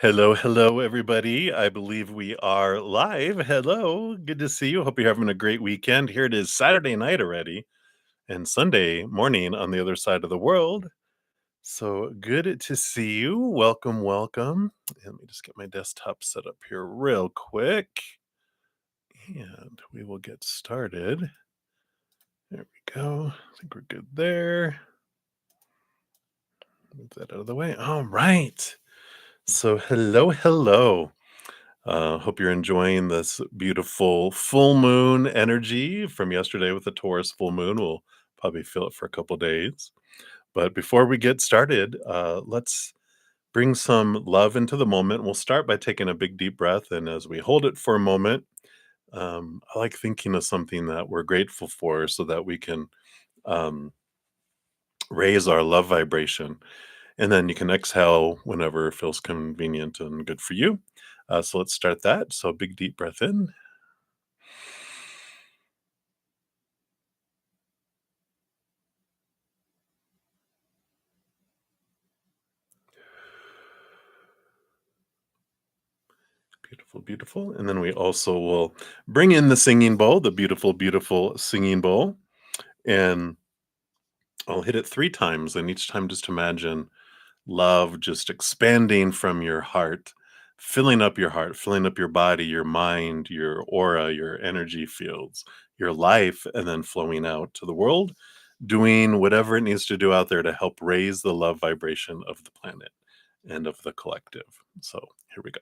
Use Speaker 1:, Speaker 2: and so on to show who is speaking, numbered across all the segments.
Speaker 1: Hello, hello, everybody. I believe we are live. Hello, good to see you. Hope you're having a great weekend. Here it is Saturday night already and Sunday morning on the other side of the world. So good to see you. Welcome, welcome. And let me just get my desktop set up here real quick and we will get started. There we go. I think we're good there. Move that out of the way. All right. So, hello, hello. Hope you're enjoying this beautiful full moon energy from yesterday with the Taurus full moon. We'll probably feel it for a couple days. But before we get started, let's bring some love into the moment. We'll start by taking a big deep breath. And as we hold it for a moment, I like thinking of something that we're grateful for so that we can um, raise our love vibration. And then you can exhale whenever it feels convenient and good for you. So let's start that. So, big deep breath in. Beautiful, beautiful. And then we also will bring in the singing bowl, the beautiful, beautiful singing bowl. And I'll hit it 3 times. And each time, just imagine love just expanding from your heart, filling up your heart, filling up your body, your mind, your aura, your energy fields, your life, and then flowing out to the world, doing whatever it needs to do out there to help raise the love vibration of the planet and of the collective. So here we go.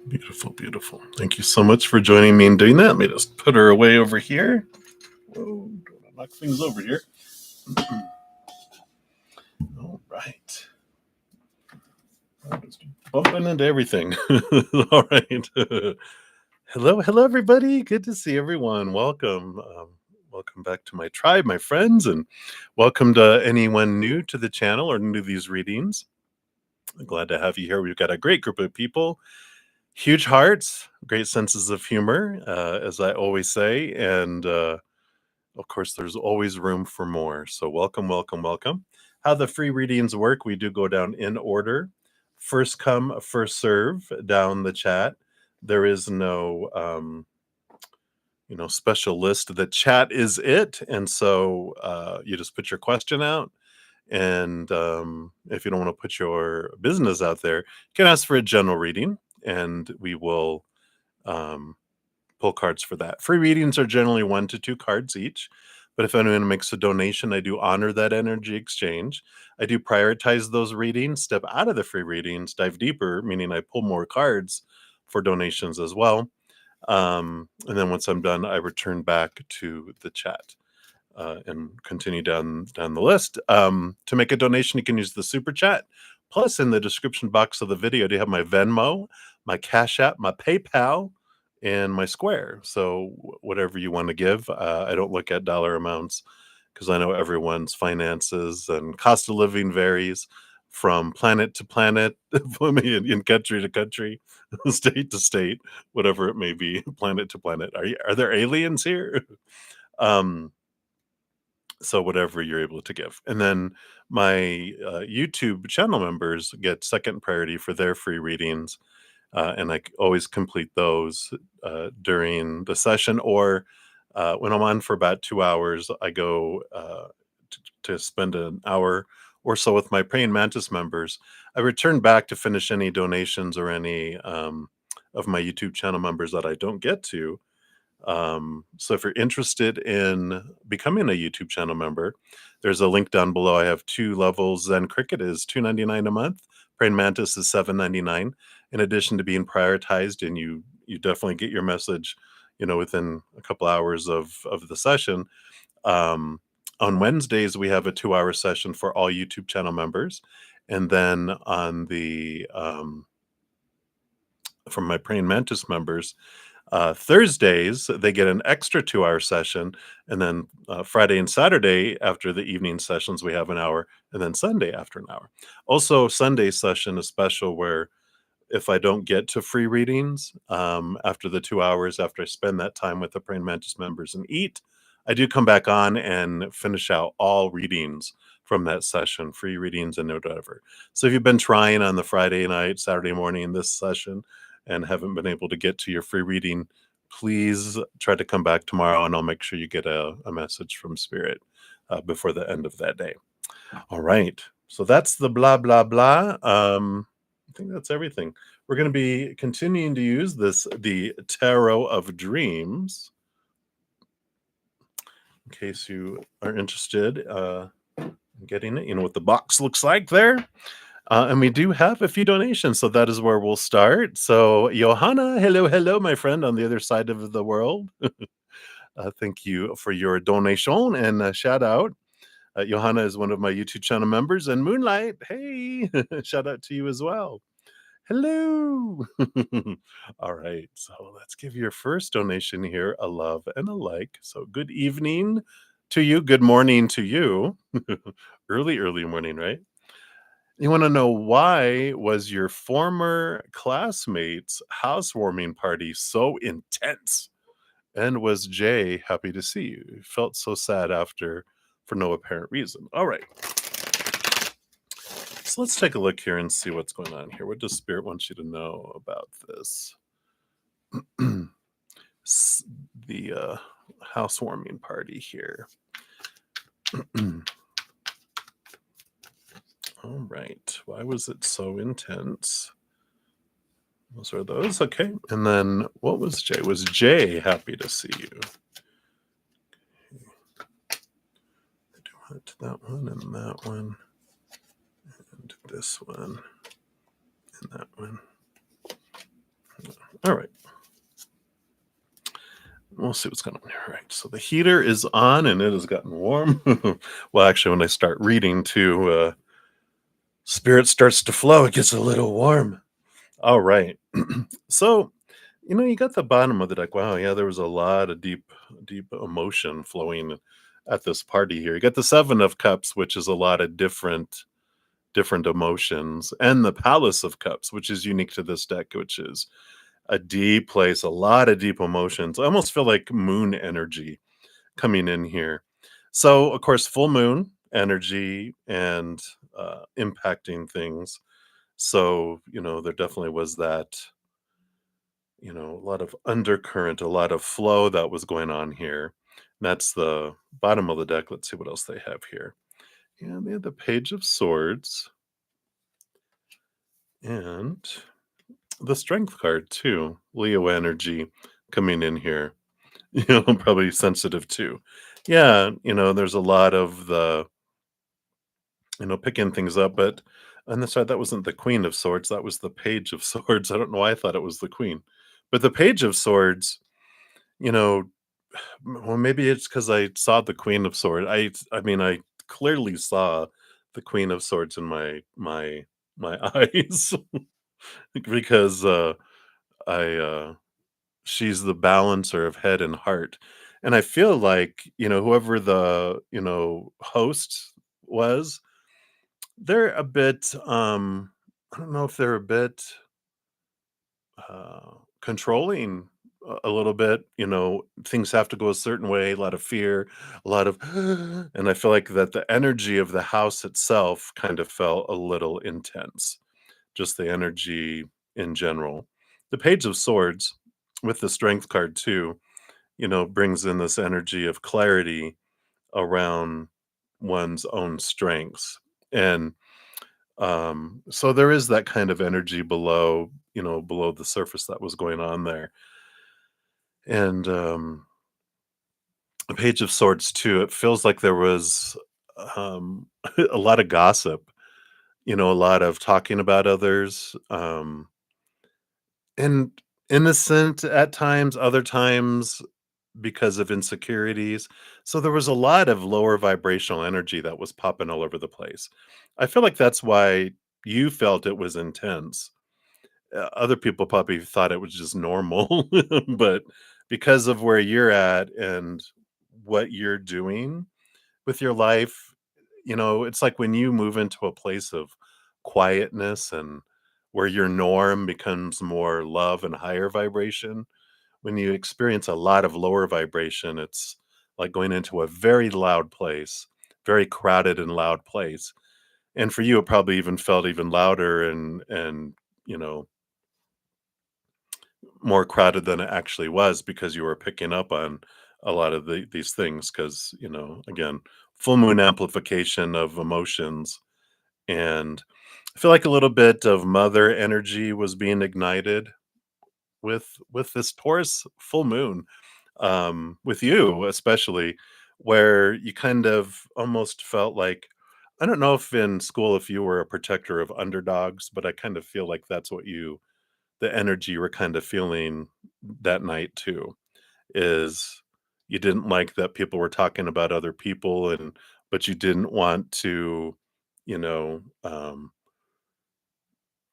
Speaker 1: Beautiful, beautiful. Thank you so much for joining me and doing that. Let me just put her away over here. Whoa, don't knock things over here. All right. I'm just bumping into everything. All right. Hello, hello, everybody. Good to see everyone. Welcome. Welcome back to my tribe, my friends, and welcome to anyone new to the channel or new to these readings. I'm glad to have you here. We've got a great group of people. Huge hearts, great senses of humor, as I always say. And of course, there's always room for more. So welcome, welcome, welcome. How the free readings work, we do go down in order. First come, first serve down the chat. There is no, special list. The chat is it. And so you just put your question out. And if you don't want to put your business out there, you can ask for a general reading and we will pull cards for that. Free readings are generally 1 to 2 cards each. But if anyone makes a donation, I do honor that energy exchange. I do prioritize those readings, step out of the free readings, dive deeper, meaning I pull more cards for donations as well. And then once I'm done, I return back to the chat. And continue down the list. To make a donation, you can use the super chat. Plus, in the description box of the video, do you have my Venmo, my Cash App, my PayPal, in my square. So whatever you want to give, I don't look at dollar amounts because I know everyone's finances and cost of living varies from planet to planet, in country to country, state to state, whatever it may be, planet to planet. Are there aliens here? um, so whatever you're able to give, and then my YouTube channel members get second priority for their free readings, and always complete those during the session, or when I'm on for about 2 hours, I go to spend an hour or so with my Praying Mantis members. I return back to finish any donations or any of my YouTube channel members that I don't get to. So if you're interested in becoming a YouTube channel member, there's a link down below. I have two levels. Zen Cricket is $2.99 a month. Praying Mantis is $7.99. In addition to being prioritized, and you definitely get your message, within a couple hours of the session. Um, on Wednesdays, we have a 2-hour session for all YouTube channel members, and then on the from my Praying Mantis members, Thursdays, they get an extra 2-hour session, and then Friday and Saturday after the evening sessions, we have an hour, and then Sunday after an hour. Also, Sunday session is special where if I don't get to free readings after the 2 hours, after I spend that time with the Praying Mantis members and eat, I do come back on and finish out all readings from that session, free readings and whatever. So if you've been trying on the Friday night, Saturday morning, this session, and haven't been able to get to your free reading, please try to come back tomorrow, and I'll make sure you get a message from Spirit before the end of that day. All right. So that's the blah, blah, blah. I think that's everything. We're going to be continuing to use the Tarot of Dreams, in case you are interested in getting it. You know what the box looks like there. And we do have a few donations, so that is where we'll start. So, Johanna, hello, hello, my friend on the other side of the world. Thank you for your donation and shout out. Johanna is one of my YouTube channel members, and Moonlight, hey, shout out to you as well. Hello. All right, so let's give your first donation here a love and a like. So, good evening to you, good morning to you. Early morning, right? You want to know, why was your former classmate's housewarming party so intense? And was Jay happy to see you? He felt so sad after for no apparent reason. All right. So let's take a look here and see what's going on here. What does Spirit want you to know about this? The housewarming party here. All right. Why was it so intense? Those are those. Okay. And then what was Jay? Was Jay happy to see you? Okay. That one and that one. And this one. And that one. All right. We'll see what's going on here. All right. So the heater is on and it has gotten warm. Well, actually, when I start reading too, Spirit starts to flow. It gets a little warm. All right. So, you got the bottom of the deck. Wow, yeah, there was a lot of deep emotion flowing at this party here. You got the Seven of Cups, which is a lot of different emotions, and the Palace of Cups, which is unique to this deck, which is a deep place, a lot of deep emotions. I almost feel like moon energy coming in here. So, of course, full moon energy and impacting things. So, there definitely was that, a lot of undercurrent, a lot of flow that was going on here. That's the bottom of the deck. Let's see what else they have here. And they have the Page of Swords and the Strength card too. Leo energy coming in here. Probably sensitive too. Yeah, there's a lot of the, picking things up, but on the side, that wasn't the Queen of Swords. That was the Page of Swords. I don't know why I thought it was the Queen. But the Page of Swords, you know, well, maybe it's because I saw the Queen of Swords. I mean, I clearly saw the Queen of Swords in my eyes because I she's the balancer of head and heart. And I feel like, whoever the, host was, they're a bit, I don't know if they're a bit controlling a little bit. Things have to go a certain way, a lot of fear, a lot of, and I feel like that the energy of the house itself kind of felt a little intense, just the energy in general. The Page of Swords with the Strength card, too, brings in this energy of clarity around one's own strengths. And so there is that kind of energy below, below the surface that was going on there. And the Page of Swords too, it feels like there was a lot of gossip, a lot of talking about others, and innocent at times, other times because of insecurities. So there was a lot of lower vibrational energy that was popping all over the place. I feel like that's why you felt it was intense. Other people probably thought it was just normal, but because of where you're at and what you're doing with your life, it's like when you move into a place of quietness and where your norm becomes more love and higher vibration. When you experience a lot of lower vibration, it's like going into a very loud place, very crowded and loud place. And for you, it probably even felt even louder and you know more crowded than it actually was because you were picking up on a lot of these things because, again, full moon amplification of emotions. And I feel like a little bit of mother energy was being ignited with this Taurus full moon, with you especially, where you kind of almost felt like, I don't know if in school if you were a protector of underdogs, but I kind of feel like that's what the energy you were kind of feeling that night too, is you didn't like that people were talking about other people, and but you didn't want to, you know,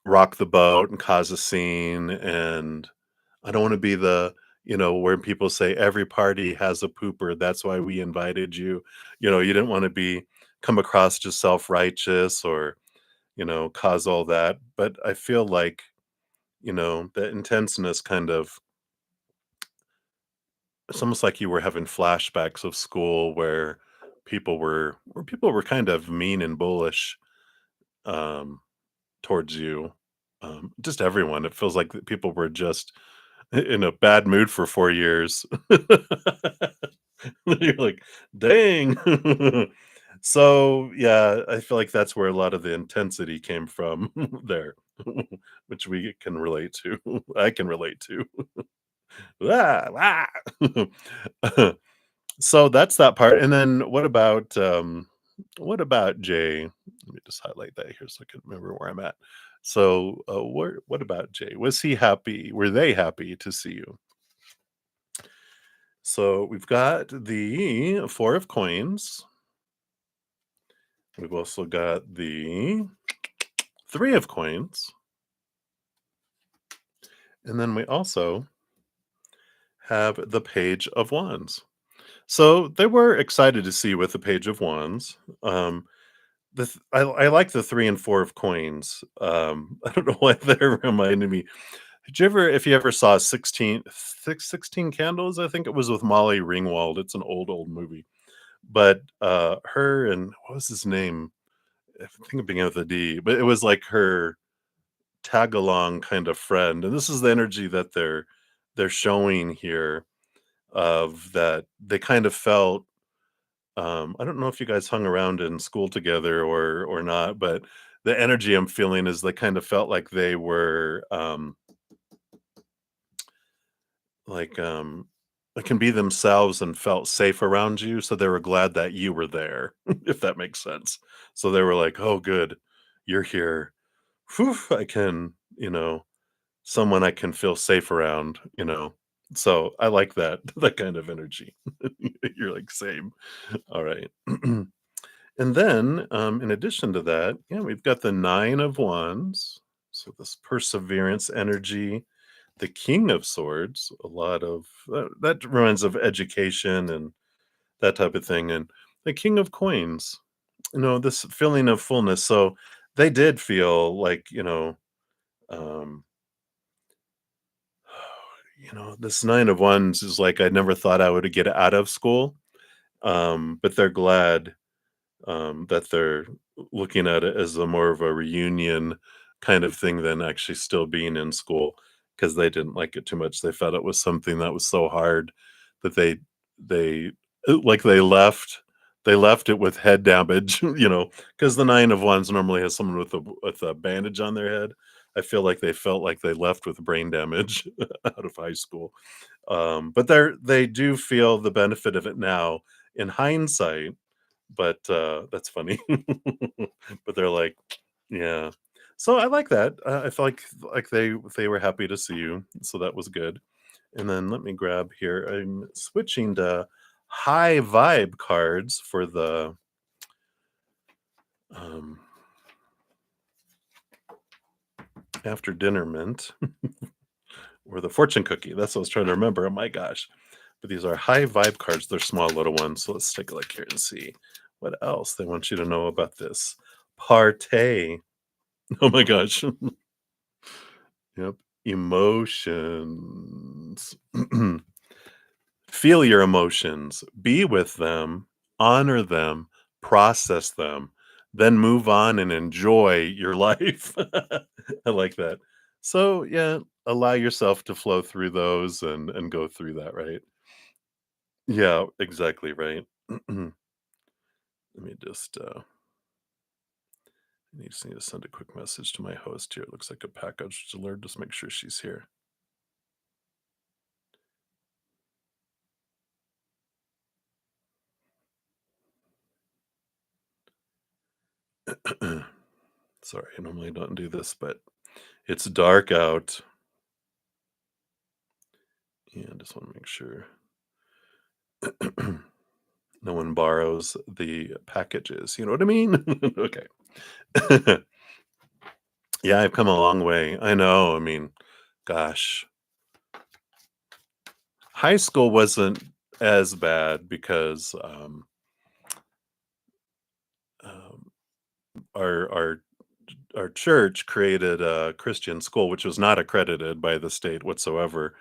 Speaker 1: rock the boat and cause a scene. And I don't want to be the, where people say every party has a pooper. That's why we invited you. You didn't want to be come across just self-righteous or, cause all that. But I feel like, the intenseness kind of, it's almost like you were having flashbacks of school where people were kind of mean and bullish um towards you. Just everyone. It feels like that people were just in a bad mood for 4 years. You're like, "Dang." So, yeah, I feel like that's where a lot of the intensity came from there, which we can relate to. I can relate to. Ah, ah. So that's that part. And then what about Jay? Let me just highlight that here so I can remember where I'm at. So what about Jay? Was he happy? Were they happy to see you? So we've got the four of coins. We've also got the three of coins. And then we also have the page of wands. So they were excited to see you with the page of wands. I like the 3 and 4 of coins. I don't know why they're reminding me. Did you ever if you ever saw 16 Candles? I think it was with Molly Ringwald. It's an old movie. But, her and what was his name? I think it began with a D, but it was like her tag-along kind of friend, and this is the energy that they're showing here of that they kind of felt. I don't know if you guys hung around in school together or not, but the energy I'm feeling is they kind of felt like they were like they can be themselves and felt safe around you, so they were glad that you were there, if that makes sense. So they were like, "Oh, good, you're here. Whew, I can, someone I can feel safe around." So I like that that kind of energy. You're like same. All right. And then, in addition to that, yeah, we've got the 9 of Wands. So this perseverance energy, the King of Swords, a lot of that reminds of education and that type of thing, and the King of Coins, this feeling of fullness. So they did feel like, um, this Nine of Wands is like I never thought I would get out of school, but they're glad that they're looking at it as a more of a reunion kind of thing than actually still being in school because they didn't like it too much. They felt it was something that was so hard that they like they left it with head damage, because the Nine of Wands normally has someone with a bandage on their head. I feel like they felt like they left with brain damage out of high school. But they do feel the benefit of it now in hindsight, but, that's funny. But they're like, "Yeah." So I like that. I feel like they were happy to see you, so that was good. And then let me grab here. I'm switching to high vibe cards for the, um, after dinner mint or the fortune cookie. That's what I was trying to remember. Oh my gosh. But these are high vibe cards. They're small little ones. So let's take a look here and see what else they want you to know about this partay. Oh my gosh. Yep. Emotions. Feel your emotions, be with them, honor them, process them, then move on and enjoy your life. I like that. So, yeah, allow yourself to flow through those and go through that, right? Yeah, exactly right. Let me just I just need to send a quick message to my host here. It looks like a package alert. Just make sure she's here. Sorry, I normally don't do this, but it's dark out. Yeah, I just want to make sure no one borrows the packages. You know what I mean? Okay. Yeah, I've come a long way. I know. I mean, gosh, high school wasn't as bad because um, our our church created a Christian school, which was not accredited by the state whatsoever.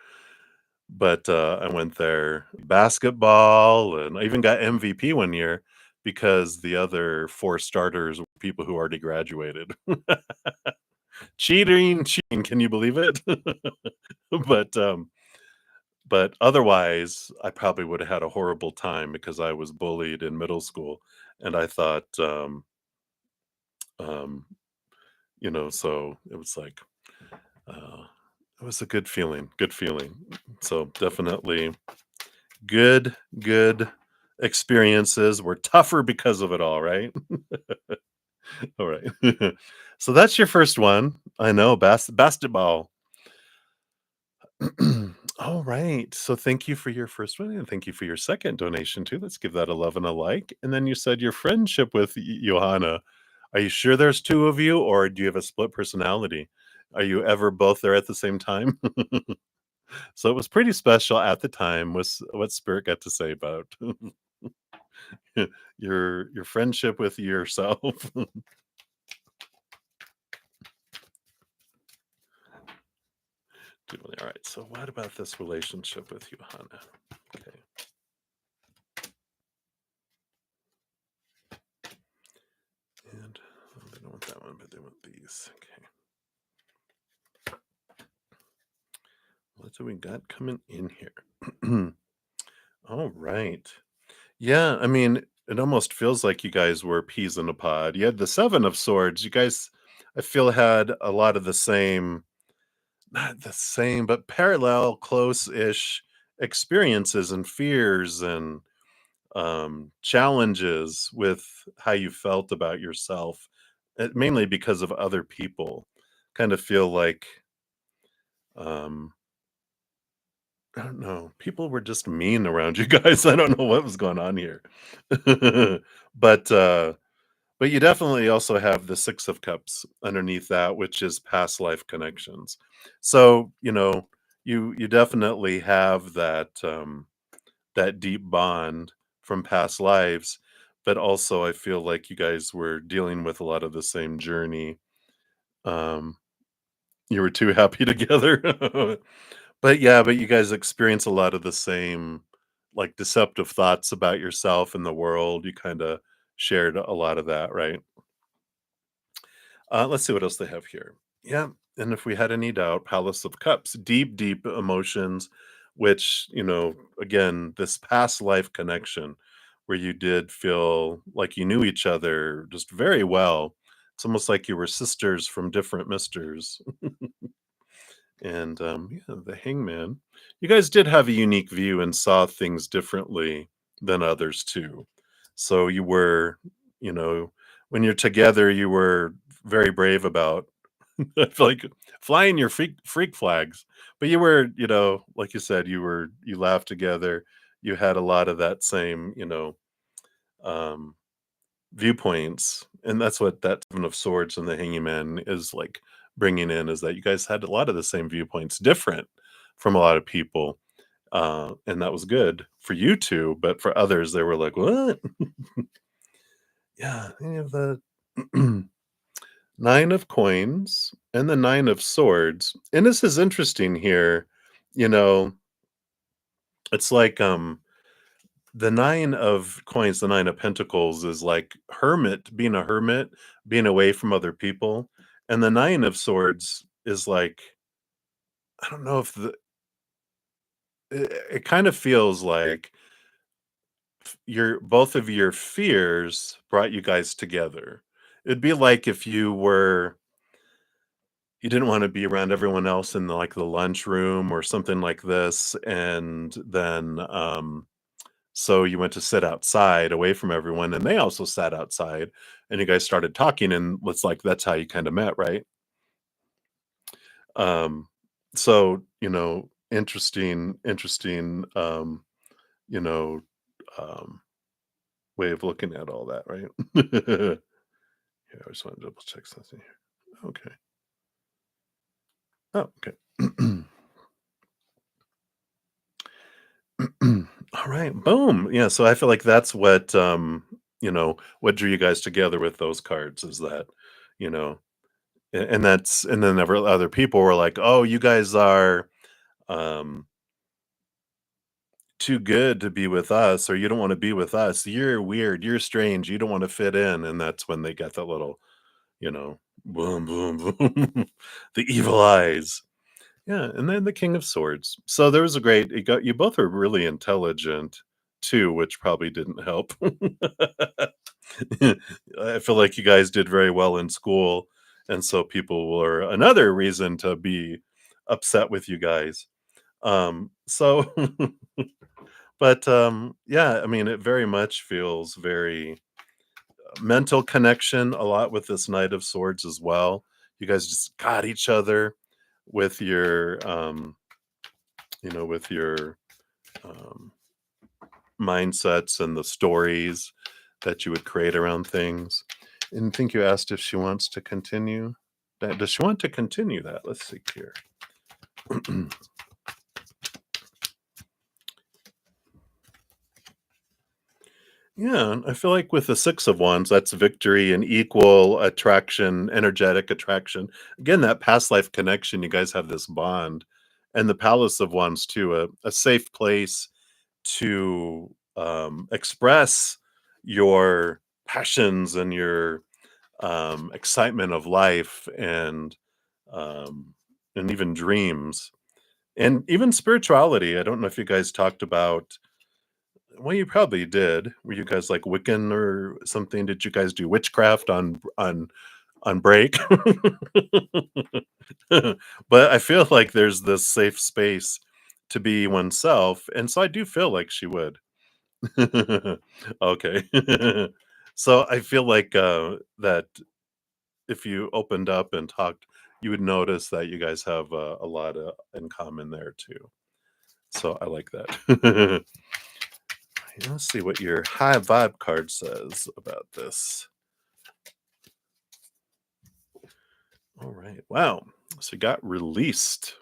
Speaker 1: But I went there basketball, and I even got MVP one year because the other four starters were people who already graduated. Cheating, cheating. Can you believe it? but but otherwise, I probably would have had a horrible time because I was bullied in middle school, and I thought, um, so it was like, uh, it was a good feeling, good feeling. So definitely good experiences were tougher because of it all, right? All right. So that's your first one. I know, basketball. All right. So thank you for your first one, and thank you for your second donation too. Let's give that a love and a like. And then you said your friendship with Johanna. Are you sure there's two of you, or do you have a split personality? Are you ever both there at the same time? So it was pretty special at the time. Was what Spirit got to say about your friendship with yourself. All right. So what about this relationship with Johanna? Okay. And they don't want that one, but they want these. Okay. What do we got coming in here? All right. Yeah, I mean, it almost feels like you guys were peas in a pod. You had the Seven of Swords. You guys, I feel, had a lot of the same, not the same, but parallel, close-ish experiences and fears and challenges with how you felt about yourself, mainly because of other people. Kind of feel like, um, I don't know, people were just mean around you guys. I don't know what was going on here. but but you definitely also have the Six of Cups underneath that, which is past life connections. So, you definitely have that deep bond from past lives, but also I feel like you guys were dealing with a lot of the same journey. Um, you were too happy together. But yeah, but you guys experience a lot of the same, like, deceptive thoughts about yourself and the world. You kinda shared a lot of that, right? Let's see what else they have here. Yeah, and if we had any doubt, Palace of Cups, deep, deep emotions, which, again, this past life connection where you did feel like you knew each other just very well. It's almost like you were sisters from different misters. And yeah, the Hangman. You guys did have a unique view and saw things differently than others too. So you were, you know, when you're together, you were very brave about I feel like flying your freak flags. But you were, like you said, you laughed together. You had a lot of that same, um, viewpoints, and that's what that Seven of Swords and the Hanging Man is like bringing in, is that you guys had a lot of the same viewpoints, different from a lot of people, and that was good for you two, but for others, they were like, "What?" Yeah, you have the Nine of Coins and the Nine of Swords, and this is interesting here, you know, it's like, the Nine of Coins, the Nine of Pentacles is like hermit, being away from other people, and the Nine of Swords is like, I don't know if it kind of feels like your both of your fears brought you guys together. It'd be like if you didn't wanna be around everyone else in the lunchroom or something like this, and then, so you went to sit outside away from everyone, and they also sat outside, and you guys started talking, and it's like that's how you kinda met, right? Um, so, interesting, you know, um, way of looking at all that, right? Yeah, I just wanna double check something here. Okay. Oh, okay. Alright, boom. Yeah, so I feel like that's what drew you guys together with those cards is that, you know and then there were other people were like, "Oh, you guys are, um, too good to be with us, or you don't wanna be with us. You're weird, you're strange, you don't wanna fit in," and that's when they got that little, boom, boom, boom, the evil eyes. Yeah, and then the King of Swords. So there was a great you both are really intelligent too, which probably didn't help. I feel like you guys did very well in school, and so people were another reason to be upset with you guys. So but, yeah, I mean, it very much feels very mental connection a lot with this Knight of Swords as well. You guys just got each other with your um, mindsets and the stories that you would create around things. And I think you asked if she wants to continue. Does she want to continue that? Let's see here. Yeah, I feel like with the Six of Wands, that's victory and equal attraction, energetic attraction. Again, that past life connection, you guys have this bond. And the Palace of Wands, too, a safe place to express your passions and your excitement of life um, and even dreams and even spirituality. I don't know if you guys talked about, well, you probably did. Were you guys like Wiccan or something? Did you guys do witchcraft on break? But I feel like there's this safe space to be oneself, and so I do feel like she would. Okay. So I feel like, that if you opened up and talked, you would notice that you guys have, a lot, in common there too. So I like that. Let's see what your high vibe card says about this. All right. Wow. So you got released.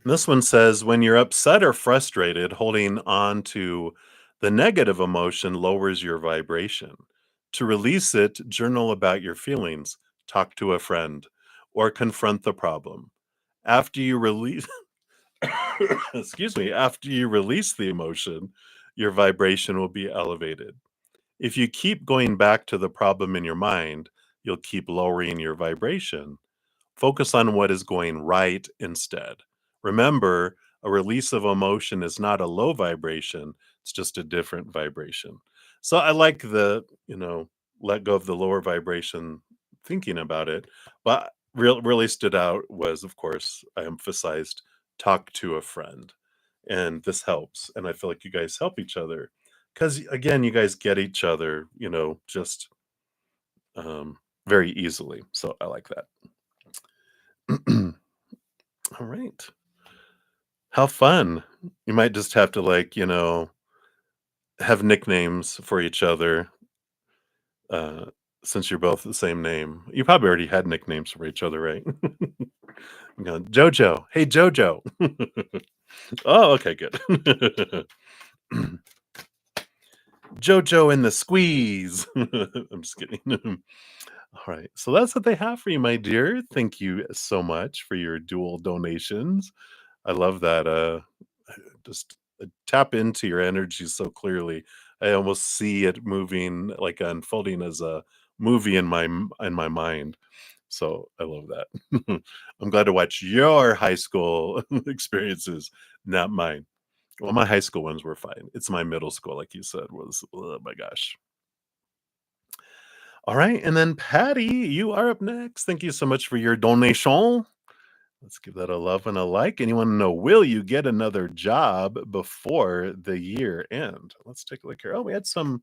Speaker 1: This one says, when you're upset or frustrated, holding on to the negative emotion lowers your vibration. To release it, journal about your feelings, talk to a friend, or confront the problem. After you release, excuse me, after you release the emotion, your vibration will be elevated. If you keep going back to the problem in your mind, you'll keep lowering your vibration. Focus on what is going right instead. Remember, a release of emotion is not a low vibration, it's just a different vibration. So I like let go of the lower vibration thinking about it. But really stood out was, of course, I emphasized talk to a friend. And this helps. And I feel like you guys help each other because, again, you guys get each other, just very easily. So I like that. All right. How fun. You might just have to have nicknames for each other, uh, since you're both the same name. You probably already had nicknames for each other, right? Jojo. Hey, Jojo. Oh, okay, good. Jojo and the squeeze. I'm just kidding. All right. So that's what they have for you, my dear. Thank you so much for your dual donations. I love that. Just tap into your energy so clearly. I almost see it moving, like unfolding as a movie in my mind. So I love that. I'm glad to watch your high school experiences, not mine. Well, my high school ones were fine. It's my middle school, like you said, was oh my gosh. All right, and then Patty, you are up next. Thank you so much for your donation. Let's give that a love and a like. And you want to know, will you get another job before the year end? Let's take a look here. Oh, we had some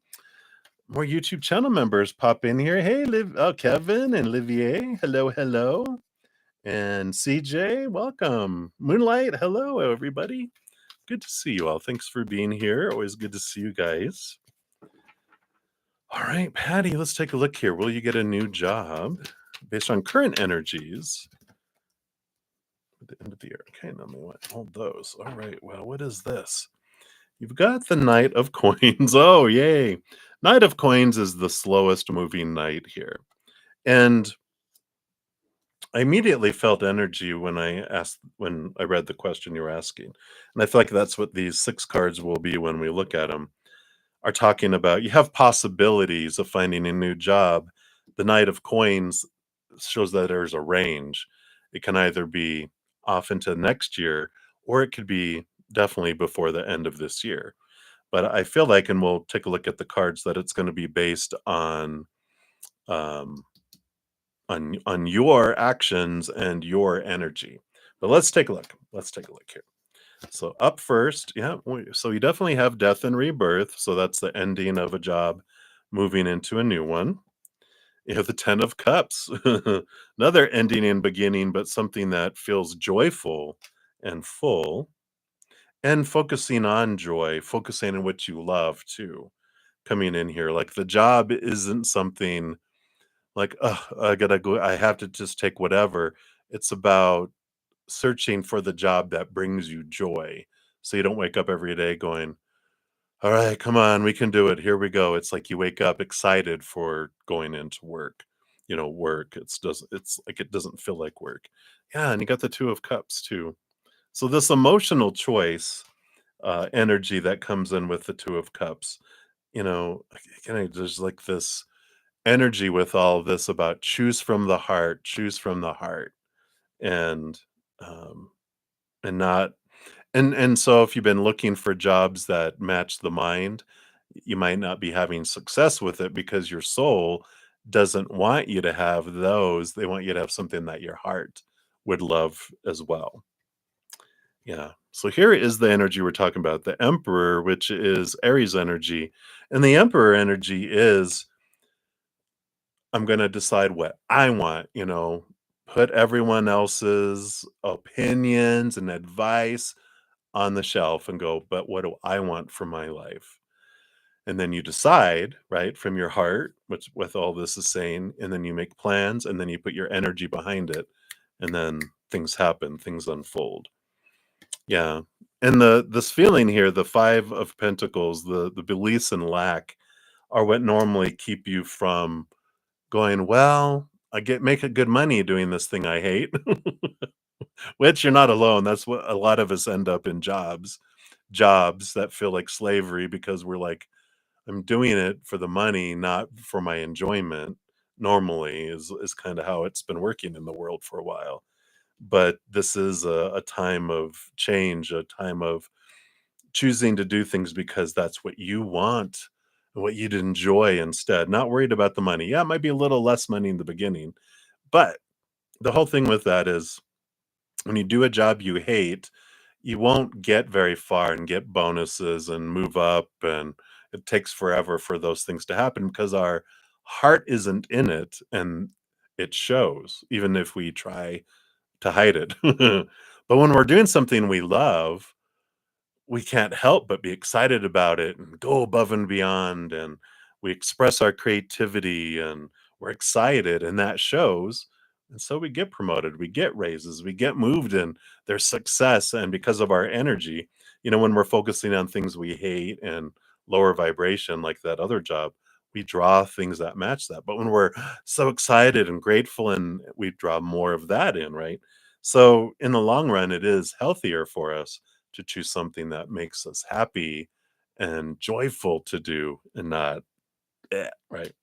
Speaker 1: more YouTube channel members pop in here. Hey, Kevin and Olivier. Hello, hello. And CJ, welcome. Moonlight, hello, everybody. Good to see you all. Thanks for being here. Always good to see you guys. All right, Patty, let's take a look here. Will you get a new job based on current energies at the end of the year? Okay, now we want hold those. All right, well, what is this? You've got the Knight of Coins. Oh, yay. Knight of Coins is the slowest moving knight here. And I immediately felt energy when I read the question you were asking. And I feel like that's what these 6 cards will be when we look at them. Are talking about you have possibilities of finding a new job. The Knight of Coins shows that there's a range. It can either be off into next year or it could be definitely before the end of this year. But I feel like, and we'll take a look at the cards, that it's going to be based um, on your actions and your energy. But let's take a look. Let's take a look here. So up first, yeah, so you definitely have death and rebirth. So that's the ending of a job, moving into a new one. You have the 10 of Cups, another ending and beginning, but something that feels joyful and full, and focusing on joy, focusing on what you love too. Coming in here, like the job isn't something like, oh, I gotta go, I have to just take whatever. It's about searching for the job that brings you joy. So you don't wake up every day going, "All right, come on, we can do it. Here we go." It's like you wake up excited for going into work. Work. It's like it doesn't feel like work. Yeah, and you got the 2 of Cups too. So this emotional choice, energy that comes in with the 2 of Cups, again, there's like this energy with all of this about choose from the heart, and um, and not and so if you've been looking for jobs that match the mind, you might not be having success with it because your soul doesn't want you to have those. They want you to have something that your heart would love as well. Yeah. So here is the energy we're talking about, the Emperor, which is Aries energy. And the Emperor energy is I'm going to decide what I want, put everyone else's opinions and advice on the shelf and go, but what do I want for my life? And then you decide, right, from your heart, which what all this is saying, and then you make plans and then you put your energy behind it, and then things happen, things unfold. Yeah. And this feeling here, the 5 of Pentacles, the beliefs in lack are what normally keep you from going, "Well, I get make a good money doing this thing I hate." Which you're not alone. That's what a lot of us end up in jobs that feel like slavery because we're like, "I'm doing it for the money, not for my enjoyment," normally is kinda how it's been working in the world for a while. But this is a time of change, a time of choosing to do things because that's what you want and what you'd enjoy instead, not worried about the money. Yeah, it might be a little less money in the beginning, but the whole thing with that is when you do a job you hate, you won't get very far and get bonuses and move up, and it takes forever for those things to happen because our heart isn't in it, and it shows even if we try to hide it. But when we're doing something we love, we can't help but be excited about it and go above and beyond, and we express our creativity and we're excited, and that shows. And so we get promoted, we get raises, we get moved, and there's success. And because of our energy, when we're focusing on things we hate and lower vibration like that other job, we draw things that match that. But when we're so excited and grateful, and we draw more of that in, right? So in the long run it is healthier for us to choose something that makes us happy and joyful to do, and not right?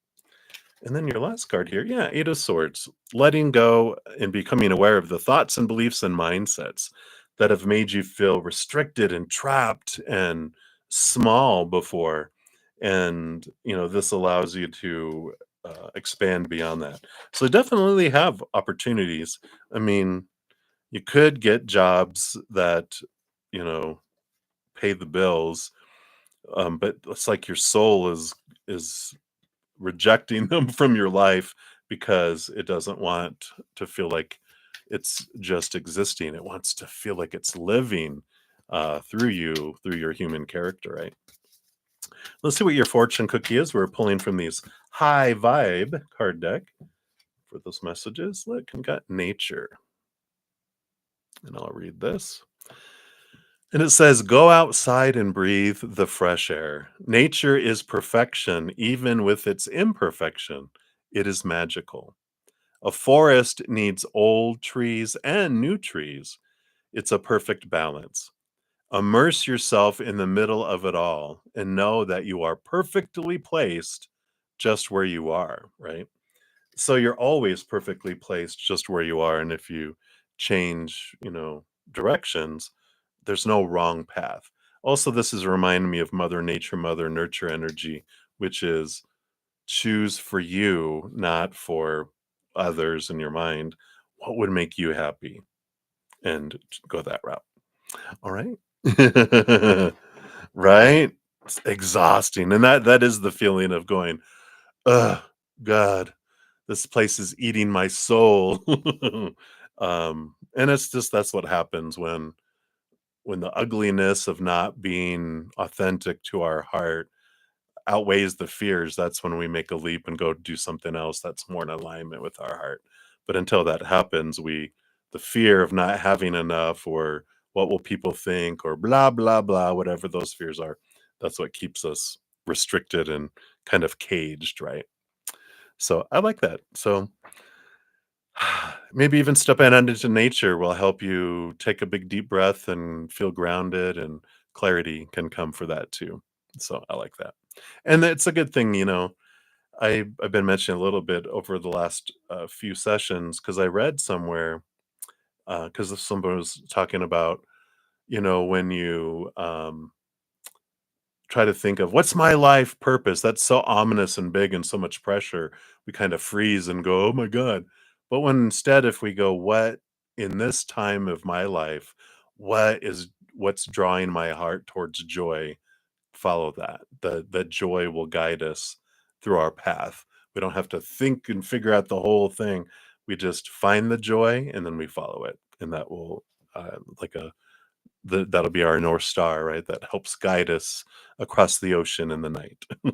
Speaker 1: And then your last card here, yeah, 8 of Swords, letting go and becoming aware of the thoughts and beliefs and mindsets that have made you feel restricted and trapped and small before. And, this allows you to expand beyond that. So definitely have opportunities. I mean, you could get jobs that, you know, pay the bills, but it's like your soul is rejecting them from your life because it doesn't want to feel like it's just existing. It wants to feel like it's living through you, through your human character, right? Let's see what your fortune cookie is. We're pulling from these high vibe card deck for those messages. Look, we got nature, and I'll read this. And it says, go outside and breathe the fresh air. Nature is perfection, even with its imperfection. It is magical. A forest needs old trees and new trees. It's a perfect balance. Immerse yourself in the middle of it all and know that you are perfectly placed just where you are, right? So you're always perfectly placed just where you are. And if you change, directions, there's no wrong path. Also, this is reminding me of Mother Nature, Mother Nurture energy, which is choose for you, not for others in your mind. What would make you happy? And go that route. All right. Right? It's exhausting. And that is the feeling of going, ugh, God, this place is eating my soul. And it's just that's what happens when the ugliness of not being authentic to our heart outweighs the fears. That's when we make a leap and go do something else that's more in alignment with our heart. But until that happens, the fear of not having enough, or what will people think, or blah blah blah, whatever those fears are, that's what keeps us restricted and kind of caged, right? So I like that. So maybe even stepping out into nature will help you take a big deep breath and feel grounded, and clarity can come for that too. So I like that. And it's a good thing, I've been mentioning a little bit over the last few sessions because I read somewhere, because somebody was talking about, when you try to think of what's my life purpose. That's so ominous and big and so much pressure. We kind of freeze and go, "Oh my god." But when instead if we go, "What in this time of my life, what's drawing my heart towards joy?" Follow that. The joy will guide us through our path. We don't have to think and figure out the whole thing. We just find the joy and then we follow it. And that will like a that'll be our North Star, right? That helps guide us across the ocean in the night. All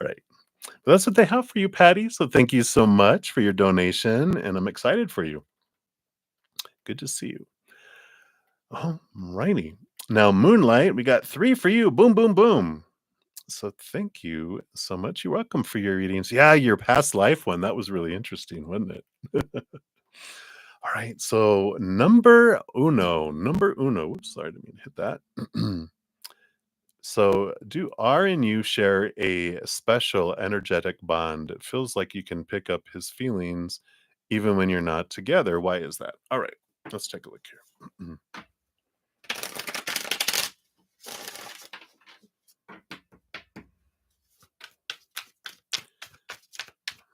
Speaker 1: right. But that's what they have for you, Patty. So thank you so much for your donation. And I'm excited for you. Good to see you. Alrighty. Now, Moonlight, we got three for you. Boom, boom, boom. So thank you so much. You're welcome for your readings. Yeah, your past life one. That was really interesting, wasn't it? All right. So number uno. Number uno. Whoops, sorry, I didn't mean to hit that. So, do R and you share a special energetic bond? It feels like you can pick up his feelings even when you're not together. Why is that? All right, let's take a look here.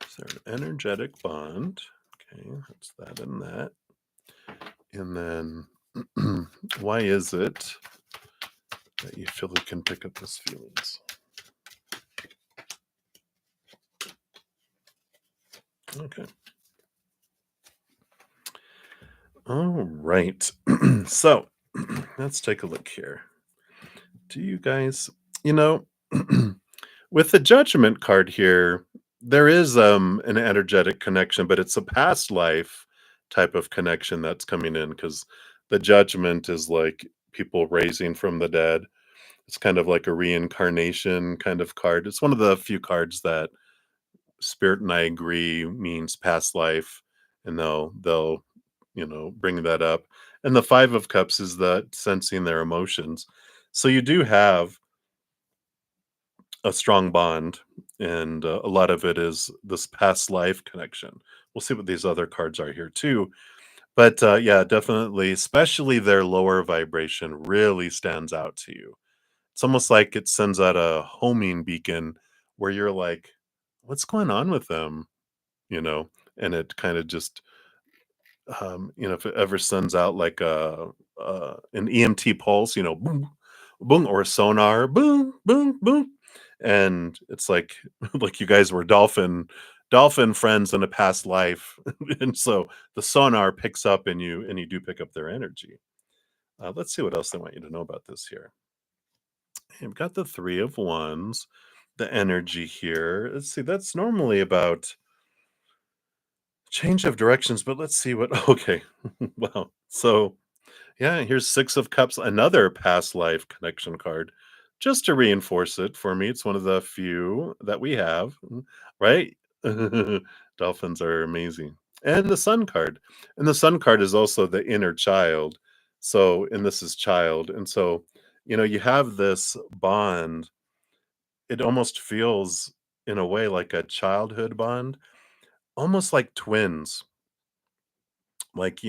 Speaker 1: Is there an energetic bond? Okay, that's that and that. And then, why is it that you feel you can pick up his feelings? Okay. All right. So, let's take a look here. Do you guys, you know, with the judgment card here, there is an energetic connection, but it's a past life type of connection that's coming in because the judgment is like people raising from the dead. It's kind of like a reincarnation kind of card. It's one of the few cards that Spirit and I agree means past life, and they'll bring that up. And the Five of Cups is that sensing their emotions. So you do have a strong bond, and a lot of it is this past life connection. We'll see what these other cards are here too, but yeah, definitely, especially their lower vibration really stands out to you. It's almost like it sends out a homing beacon where you're like, "What's going on with them?" You know, and it kind of just if it ever sends out like an EMT pulse, boom, boom, or a sonar, boom, boom, boom, and it's like like you guys were dolphin friends in a past life, and so the sonar picks up and you do pick up their energy. Let's see what else they want you to know about this here. You've got the Three of Wands, the energy here. Let's see, that's normally about change of directions, but let's see what. Okay, wow. So yeah, here's Six of Cups, another past life connection card. Just to reinforce it for me, it's one of the few that we have, right? Dolphins are amazing. And the Sun card. And the Sun card is also the inner child. So, and this is child. And so, you have this bond. It almost feels in a way like a childhood bond, almost like twins. Like,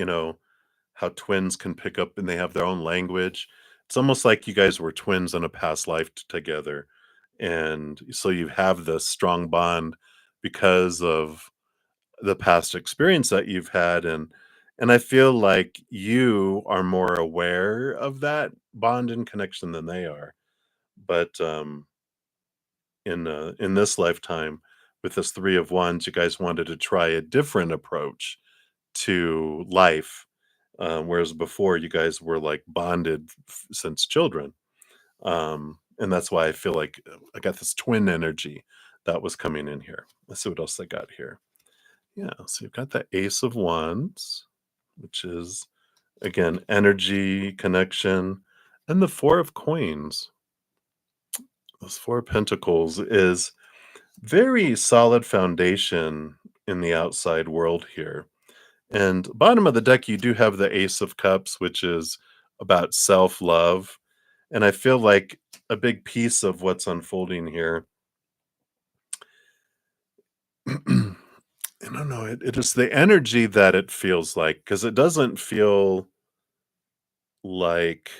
Speaker 1: how twins can pick up and they have their own language. It's almost like you guys were twins in a past life together. And so you have this strong bond because of the past experience that you've had, and I feel like you are more aware of that bond and connection than they are. But in this lifetime with this 3 of Wands, you guys wanted to try a different approach to life, whereas before you guys were like bonded since children. And that's why I feel like I got this twin energy that was coming in here. Let's see what else I got here. Yeah, so you've got the Ace of Wands, which is again energy connection, and the Four of Coins. Those Four of Pentacles is very solid foundation in the outside world here. And bottom of the deck, you do have the Ace of Cups, which is about self-love. And I feel like a big piece of what's unfolding here, I don't know, it is the energy that it feels like, because it doesn't feel like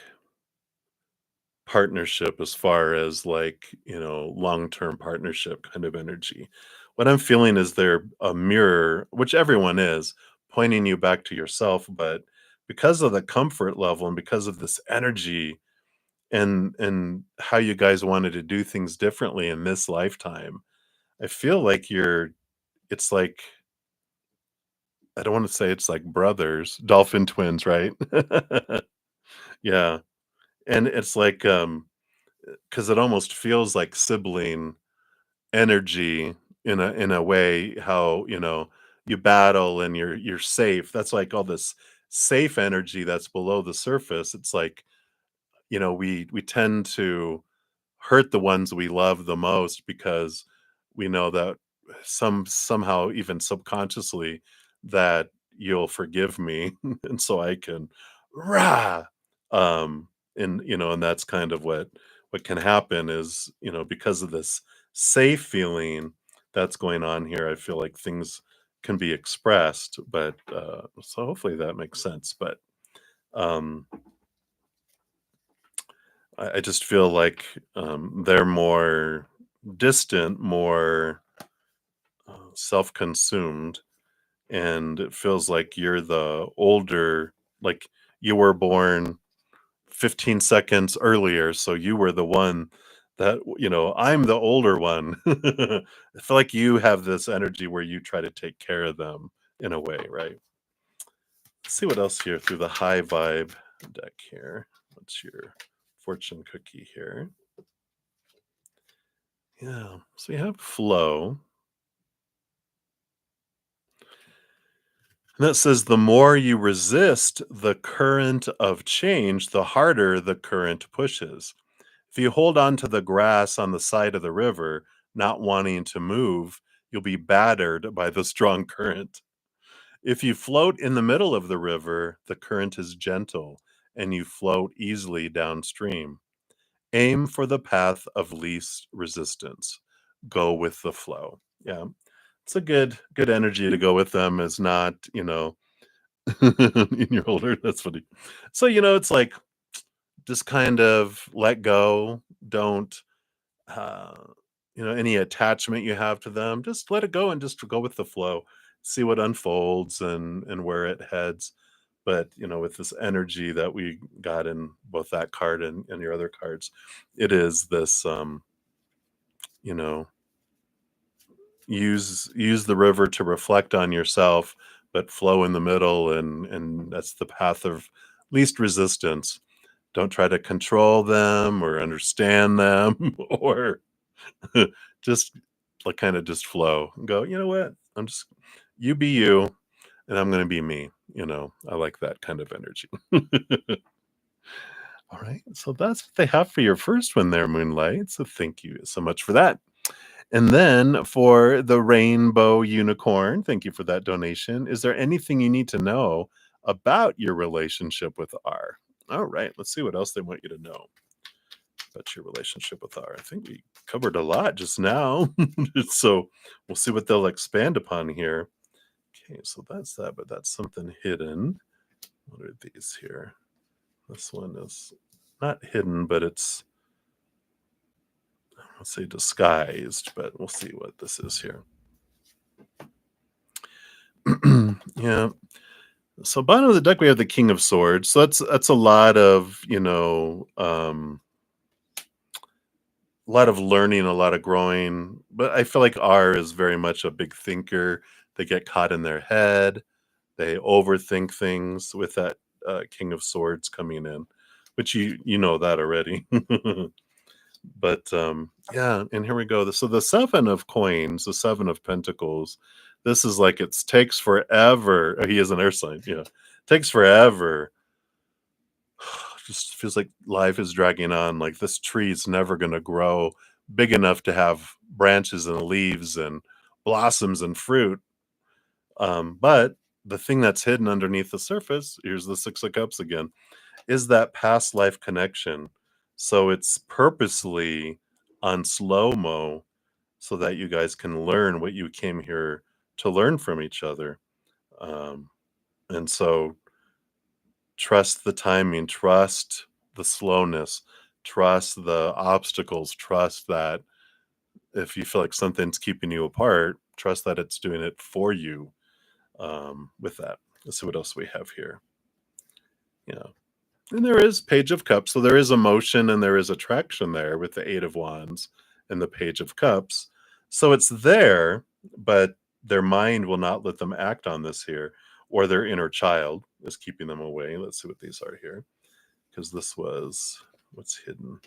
Speaker 1: partnership as far as like, long-term partnership kind of energy. What I'm feeling is there a mirror, which everyone is, pointing you back to yourself, but because of the comfort level and because of this energy and how you guys wanted to do things differently in this lifetime, I feel like it's like I don't want to say it's like brothers, dolphin twins, right? Yeah. And it's like because it almost feels like sibling energy in a way how you battle and you're safe. That's like all this safe energy that's below the surface, it's like, we tend to hurt the ones we love the most because we know that somehow even subconsciously that you'll forgive me and so I can rah and that's kind of what can happen is because of this safe feeling that's going on here. I feel like things can be expressed, but so hopefully that makes sense. But um I just feel like they're more distant, more self-consumed, and it feels like you're the older, like you were born 15 seconds earlier, so you were the one that I'm the older one. I feel like you have this energy where you try to take care of them in a way, right? Let's see what else here through the high vibe deck here. What's your fortune cookie here? Yeah. So you have flow. And that says the more you resist the current of change, the harder the current pushes. If you hold on to the grass on the side of the river, not wanting to move, you'll be battered by the strong current. If you float in the middle of the river, the current is gentle and you float easily downstream. Aim for the path of least resistance. Go with the flow. Yeah. It's a good energy to go with them is not, in your older. That's funny. So, it's like just kind of let go. Don't uh any attachment you have to them, just let it go and just go with the flow. See what unfolds and where it heads. But with this energy that we got in both that card and your other cards, it is this you know use the river to reflect on yourself, but flow in the middle, and that's the path of least resistance. Don't try to control them or understand them or just like kind of just flow and go, you know what? You be you and I'm going to be me. I like that kind of energy. All right. So that's what they have for your first one there, Moonlight. So thank you so much for that. And then for the rainbow unicorn, thank you for that donation. Is there anything you need to know about your relationship with R? All right, let's see what else they want you to know about your relationship with R. I think we covered a lot just now. So we'll see what they'll expand upon here. Okay, so that's that, but that's something hidden. What are these here? This one is not hidden, but it's, let's say, disguised, but we'll see what this is here. Yeah. So bottom of the deck we have the King of Swords. So that's a lot of learning, a lot of growing. But I feel like R is very much a big thinker. They get caught in their head. They overthink things with that King of Swords coming in, which you know that already. But yeah, and here we go. So the Seven of Coins, the Seven of Pentacles, this is like it takes forever. He is an earth sign, yeah. Takes forever. Just feels like life is dragging on. Like this tree is never gonna grow big enough to have branches and leaves and blossoms and fruit. But the thing that's hidden underneath the surface, here's the Six of Cups again, is that past life connection. So it's purposely on slow mo so that you guys can learn what you came here to learn from each other. Um, and so trust the timing, trust the slowness, trust the obstacles, trust that if you feel like something's keeping you apart, trust that it's doing it for you. With that, let's see what else we have here. Yeah. And there is Page of Cups, so there is emotion and there is attraction there with the Eight of Wands and the Page of Cups. So it's there, but their mind will not let them act on this here, or their inner child is keeping them away. Let's see what these are here, because this was what's hidden.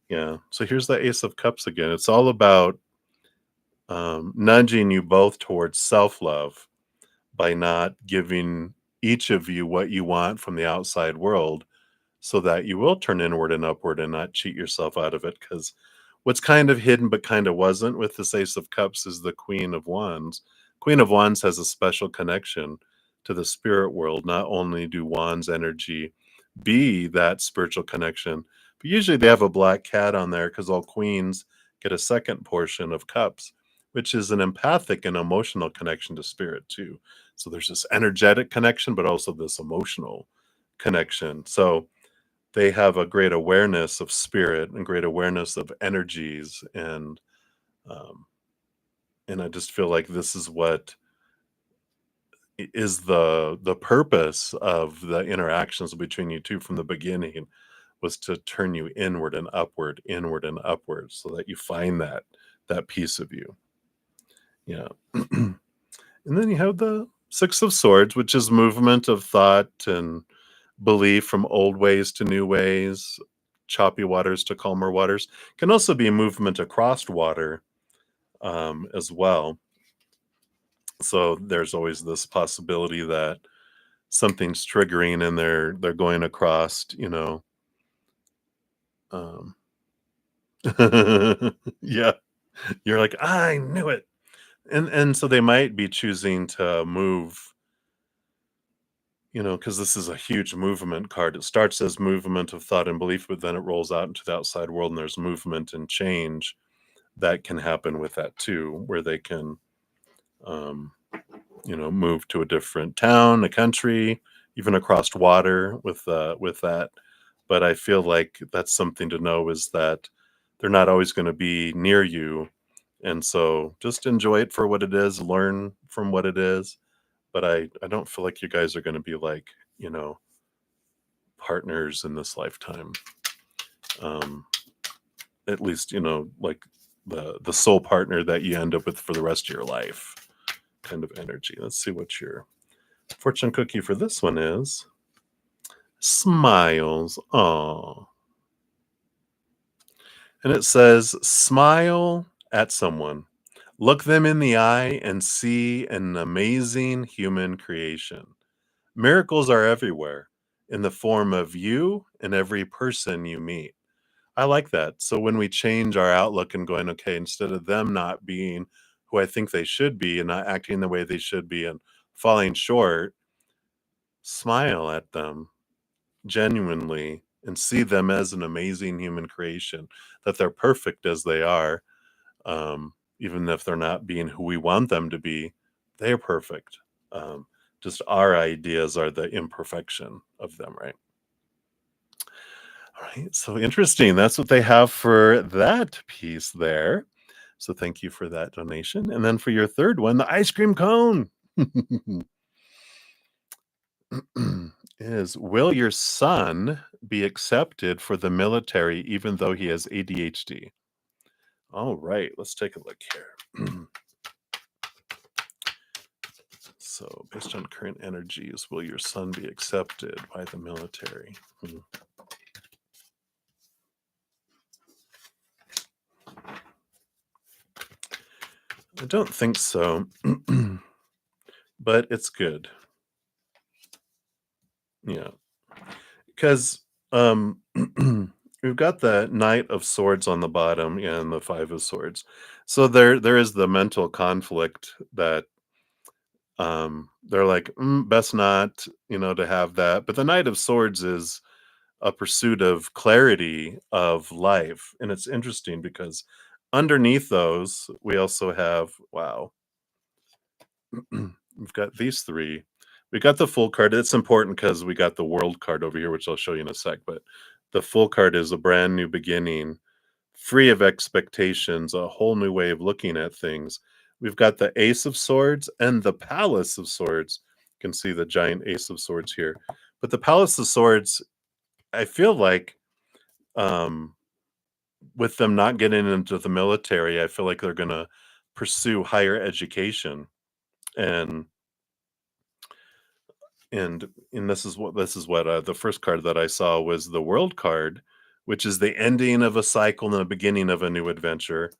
Speaker 1: Yeah. So here's the Ace of Cups again. It's all about nudging you both towards self love by not giving each of you what you want from the outside world, so that you will turn inward and upward and not cheat yourself out of it. Because what's kind of hidden but kind of wasn't with this Ace of Cups is the Queen of Wands. Queen of Wands has a special connection to the spirit world. Not only do Wands energy be that spiritual connection, but usually they have a black cat on there because all queens get a second portion of cups, which is an empathic and emotional connection to spirit too. So there's this energetic connection, but also this emotional connection. So they have a great awareness of spirit and great awareness of energies, um, and I just feel like this is what is the purpose of the interactions between you two from the beginning, was to turn you inward and upward, so that you find that piece of you. Yeah. And then you have the Six of Swords, which is movement of thought and belief from old ways to new ways, choppy waters to calmer waters. Can also be movement across water, as well. So there's always this possibility that something's triggering and they're going across, um, yeah, you're like, I knew it. And so they might be choosing to move, because this is a huge movement card. It starts as movement of thought and belief, but then it rolls out into the outside world, and there's movement and change that can happen with that too, where they can, um, move to a different town, a country, even across water with that. But I feel like that's something to know, is that they're not always going to be near you, and so just enjoy it for what it is, learn from what it is. But I don't feel like you guys are going to be like, you know partners in this lifetime. Um, at least, like the soul partner that you end up with for the rest of your life, kind of energy. Let's see what your fortune cookie for this one is. Smiles. Oh. And it says, smile at someone. Look them in the eye and see an amazing human creation. Miracles are everywhere, in the form of you and every person you meet. I like that. So when we change our outlook and going, okay, instead of them not being who I think they should be and not acting the way they should be and falling short, smile at them genuinely and see them as an amazing human creation, that they're perfect as they are. Even if they're not being who we want them to be, they're perfect. Um, just our ideas are the imperfection of them, right? All right, so interesting. That's what they have for that piece there. So thank you for that donation. And then for your third one, the ice cream cone is, will your son be accepted for the military even though he has ADHD? All right, let's take a look here. So, based on current energies, will your son be accepted by the military? I don't think so, but it's good. Yeah, because we've got the Knight of Swords on the bottom and the Five of Swords. So there is the mental conflict that they're like, best not, to have that. But the Knight of Swords is a pursuit of clarity of life. And it's interesting because underneath those, we also have, wow, we've got these three. We got the full card. It's important because we got the world card over here, which I'll show you in a sec. But the full card is a brand new beginning, free of expectations, a whole new way of looking at things. We've got the Ace of Swords and the Palace of Swords. You can see the giant Ace of Swords here. But the Palace of Swords, I feel like, um, with them not getting into the military, I feel like they're going to pursue higher education. And and this is what the first card that I saw was the World card, which is the ending of a cycle and the beginning of a new adventure,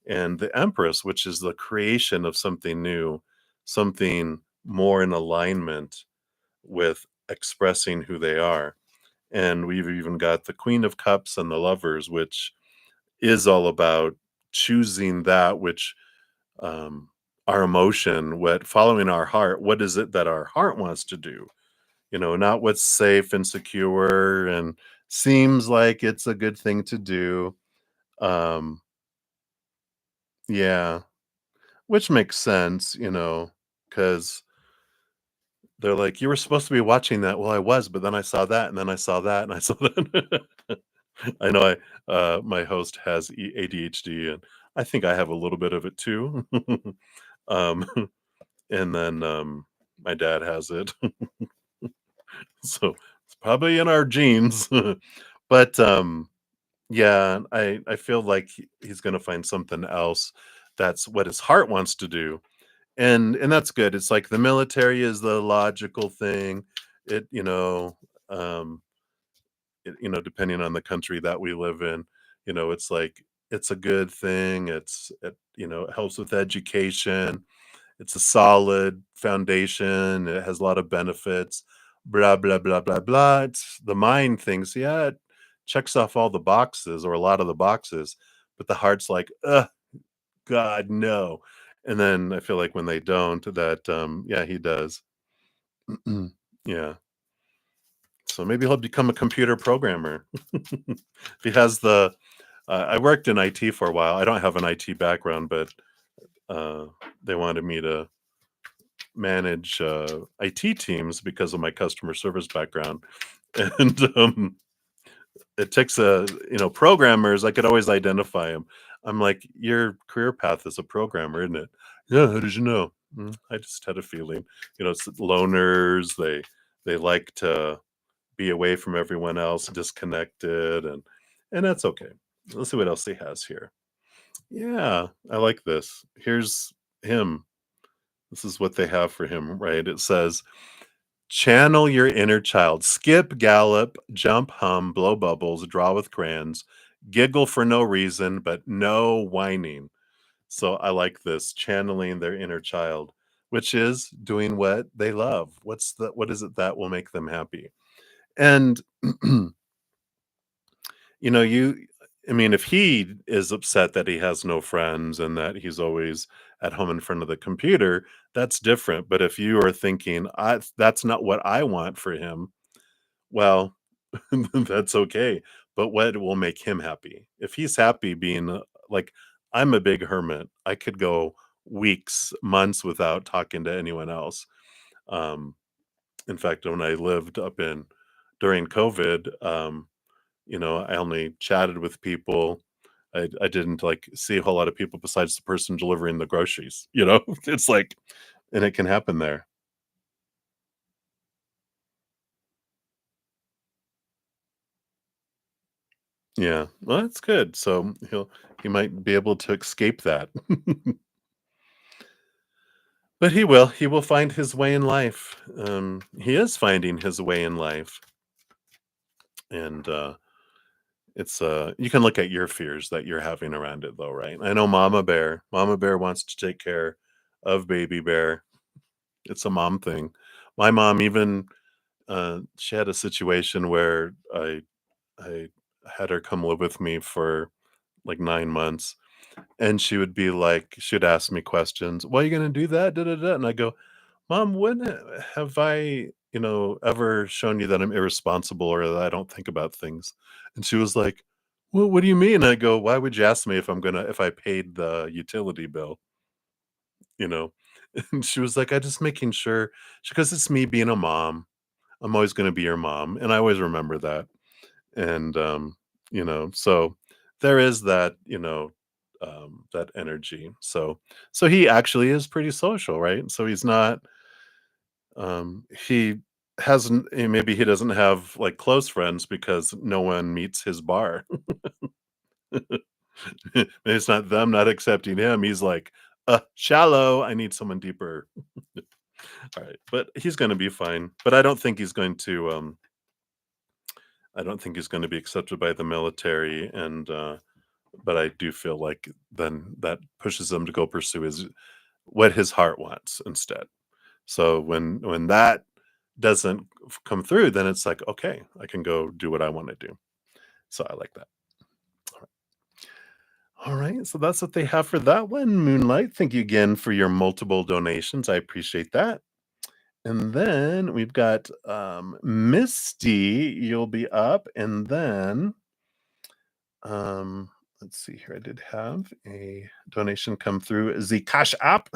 Speaker 1: and the Empress, which is the creation of something new, something more in alignment. with expressing who they are. And we've even got the Queen of Cups and the Lovers, which is all about choosing that which our emotion, what following our heart. What is it that our heart wants to do? Not what's safe and secure and seems like it's a good thing to do. Um, yeah, which makes sense, because they're like, you were supposed to be watching that. Well, I was, but then I saw that, and then I saw that, and I saw that. I know my host has ADHD, and I think I have a little bit of it too. um, and then my dad has it, so it's probably in our genes. But yeah, I feel like he's gonna find something else that's what his heart wants to do, and that's good. It's like the military is the logical thing. It um depending on the country that we live in, it's like it's a good thing. It helps with education. It's a solid foundation. It has a lot of benefits. Blah blah blah blah blah. It's the mind thinks, yeah, it checks off all the boxes or a lot of the boxes, but the heart's like, God, no. And then I feel like when they don't, that yeah, he does. Yeah. So maybe he'll become a computer programmer. If he has the I worked in IT for a while. I don't have an IT background, but uh, they wanted me to manage IT teams because of my customer service background. And it takes programmers. I could always identify them. I'm like, your career path is a programmer, isn't it? Yeah. How did you know? I just had a feeling. It's loners. They like to be away from everyone else, disconnected, and that's okay. Let's see what else he has here. Yeah, I like this. Here's him. This is what they have for him, right? It says, channel your inner child. Skip, gallop, jump, hum, blow bubbles, draw with crayons, giggle for no reason, but no whining. So I like this, channeling their inner child, which is doing what they love. What is it that will make them happy? And you I mean, if he is upset that he has no friends and that he's always at home in front of the computer, that's different. But if you are thinking, that's not what I want for him, well, that's okay. But what will make him happy? If he's happy being like, I'm a big hermit. I could go weeks, months without talking to anyone else. Um, in fact, when I lived up in during COVID, I only chatted with people. I didn't like see a whole lot of people besides the person delivering the groceries. It's like, and it can happen there. Yeah, well, that's good. So he might be able to escape that, but he will find his way in life. He is finding his way in life, and it's you can look at your fears that you're having around it, though, right? I know Mama Bear wants to take care of Baby Bear. It's a mom thing. My mom even she had a situation where I had her come live with me for like 9 months, and she'd ask me questions. Why are you gonna do that? Da, da, da. And I go, Mom, when have I, ever shown you that I'm irresponsible or that I don't think about things? And she was like, well, what do you mean? I go, why would you ask me if I paid the utility bill? You know? And she was like, I just making sure. She goes, it's me being a mom. I'm always gonna be your mom. And I always remember that. And so there is that, that energy. So he actually is pretty social, right? So he's not he hasn't maybe he doesn't have like close friends because no one meets his bar. Maybe it's not them not accepting him. He's like, shallow. I need someone deeper. All right. But he's gonna be fine. But I don't think he's gonna be accepted by the military, and but I do feel like then that pushes him to go pursue his what his heart wants instead. So when that doesn't come through, then it's like, okay, I can go do what I want to do. So I like that. All right, so that's what they have for that one. Moonlight, thank you again for your multiple donations. I appreciate that. And then we've got Misty, you'll be up. And then um, let's see here. I did have a donation come through the Cash App.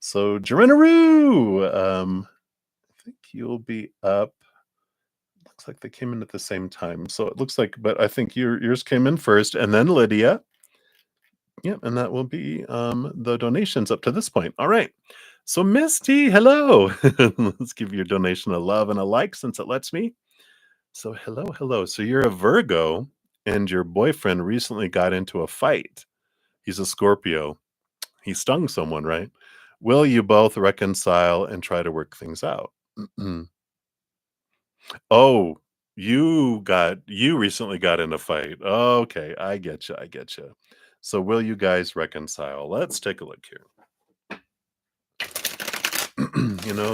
Speaker 1: So Jerinaroo, I think you'll be up. Looks like they came in at the same time. So it looks like, but I think yours came in first, and then Lydia. Yep, and that will be the donations up to this point. All right. So Misty, hello. Let's give your donation a love and a like since it lets me. So hello, hello. So you're a Virgo and your boyfriend recently got into a fight. He's a Scorpio. He stung someone, right? Will you both reconcile and try to work things out? Oh, you recently got in a fight. Okay, I get you. I get you. So will you guys reconcile? Let's take a look here.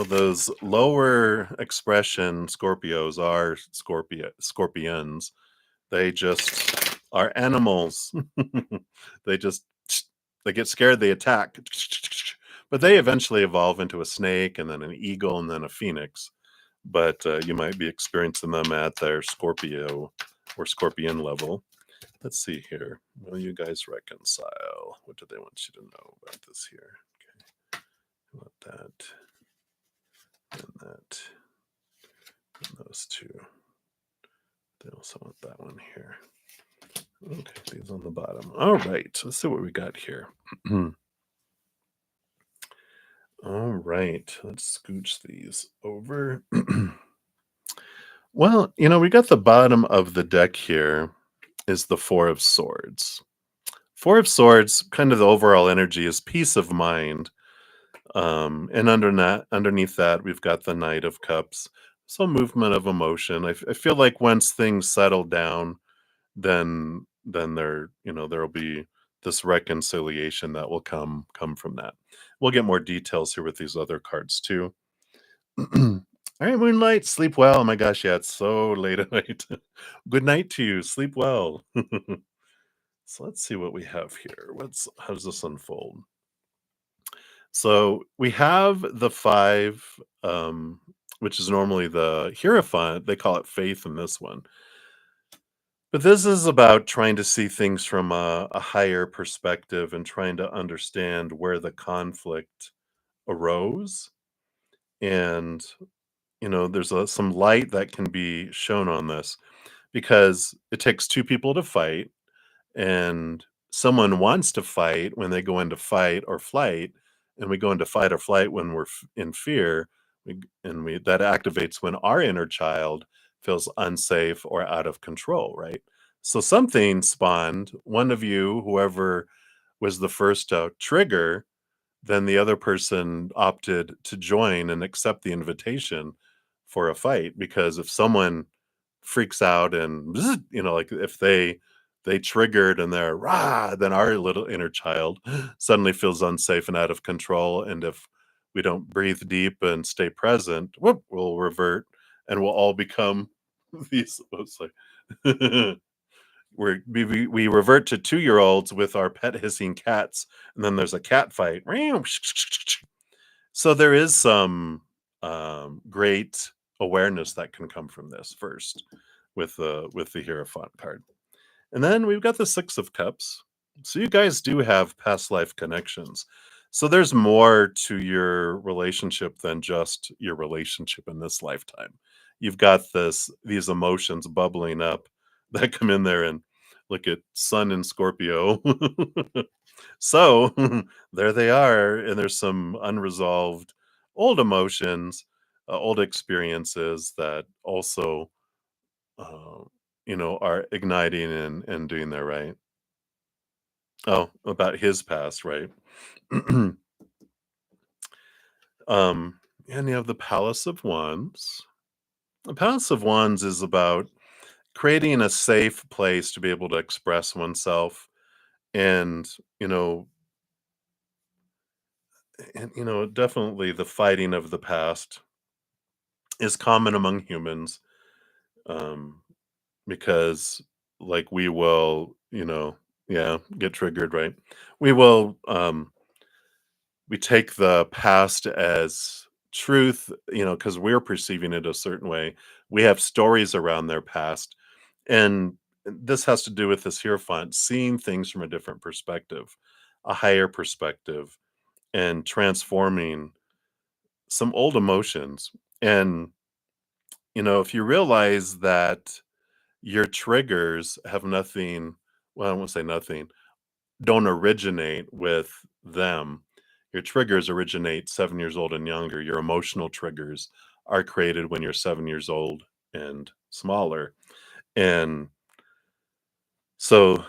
Speaker 1: Those lower expression Scorpios are scorpions. They just are animals. They just they get scared, they attack. But they eventually evolve into a snake and then an eagle and then a phoenix. But you might be experiencing them at their Scorpio or scorpion level. Let's see here. Will you guys reconcile? What do they want you to know about this here? Okay. How about that? And that. And those two. They also want that one here. Okay, these on the bottom. All right. Let's see what we got here. All right. Let's scooch these over. Well, we got the bottom of the deck here is the Four of Swords. Four of Swords, kind of the overall energy is peace of mind. And underneath that, we've got the Knight of Cups. So movement of emotion. I feel like once things settle down, then there'll be this reconciliation that will come from that. We'll get more details here with these other cards too. All right, Moonlight, sleep well. Oh my gosh, yeah, it's so late at night. Good night to you. Sleep well. So let's see what we have here. How does this unfold? So we have the five, which is normally the Hierophant. They call it faith in this one. But this is about trying to see things from a higher perspective and trying to understand where the conflict arose. And, there's some light that can be shown on this because it takes two people to fight, and someone wants to fight when they go into fight or flight, and we go into fight or flight when we're in fear, that activates when our inner child feels unsafe or out of control, right? So something spawned one of you, whoever was the first to trigger, then the other person opted to join and accept the invitation for a fight, because if someone freaks out and like if they triggered and they're rah, then our little inner child suddenly feels unsafe and out of control. And if we don't breathe deep and stay present, whoop, we'll revert and we'll all become these. It's like we revert to 2-year-olds with our pet hissing cats, and then there's a cat fight. So there is some great awareness that can come from this first with the Hierophant card. And then we've got the Six of Cups. So you guys do have past life connections. So there's more to your relationship than just your relationship in this lifetime. You've got these emotions bubbling up that come in there, and look at Sun in Scorpio. So there they are, and there's some unresolved old emotions, old experiences that also uh, are igniting and doing their right. Oh, about his past, right? And you have the Palace of Wands. The Palace of Wands is about creating a safe place to be able to express oneself, and you know definitely the fighting of the past is common among humans, um, because like we will, yeah, get triggered, right? We will we take the past as truth, because we're perceiving it a certain way. We have stories around their past. And this has to do with this here font, seeing things from a different perspective, a higher perspective, and transforming some old emotions. And, if you realize that your triggers have nothing, well, I won't say nothing, don't originate with them. Your triggers originate 7 years old and younger. Your emotional triggers are created when you're 7 years old and smaller. And so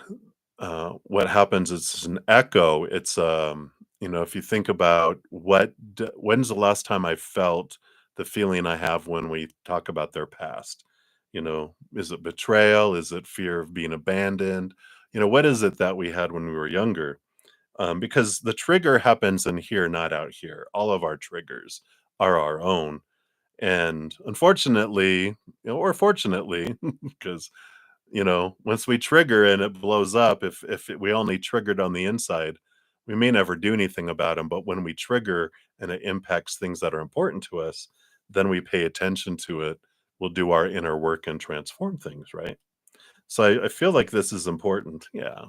Speaker 1: what happens is it's an echo. It's if you think about when's the last time I felt the feeling I have when we talk about their past? Is it betrayal? Is it fear of being abandoned? What is it that we had when we were younger? Because the trigger happens in here, not out here. All of our triggers are our own. And unfortunately, or fortunately, because once we trigger and it blows up, we only triggered on the inside, we may never do anything about them. But when we trigger and it impacts things that are important to us, then we pay attention to it. We'll do our inner work and transform things, right? So I feel like this is important. Yeah.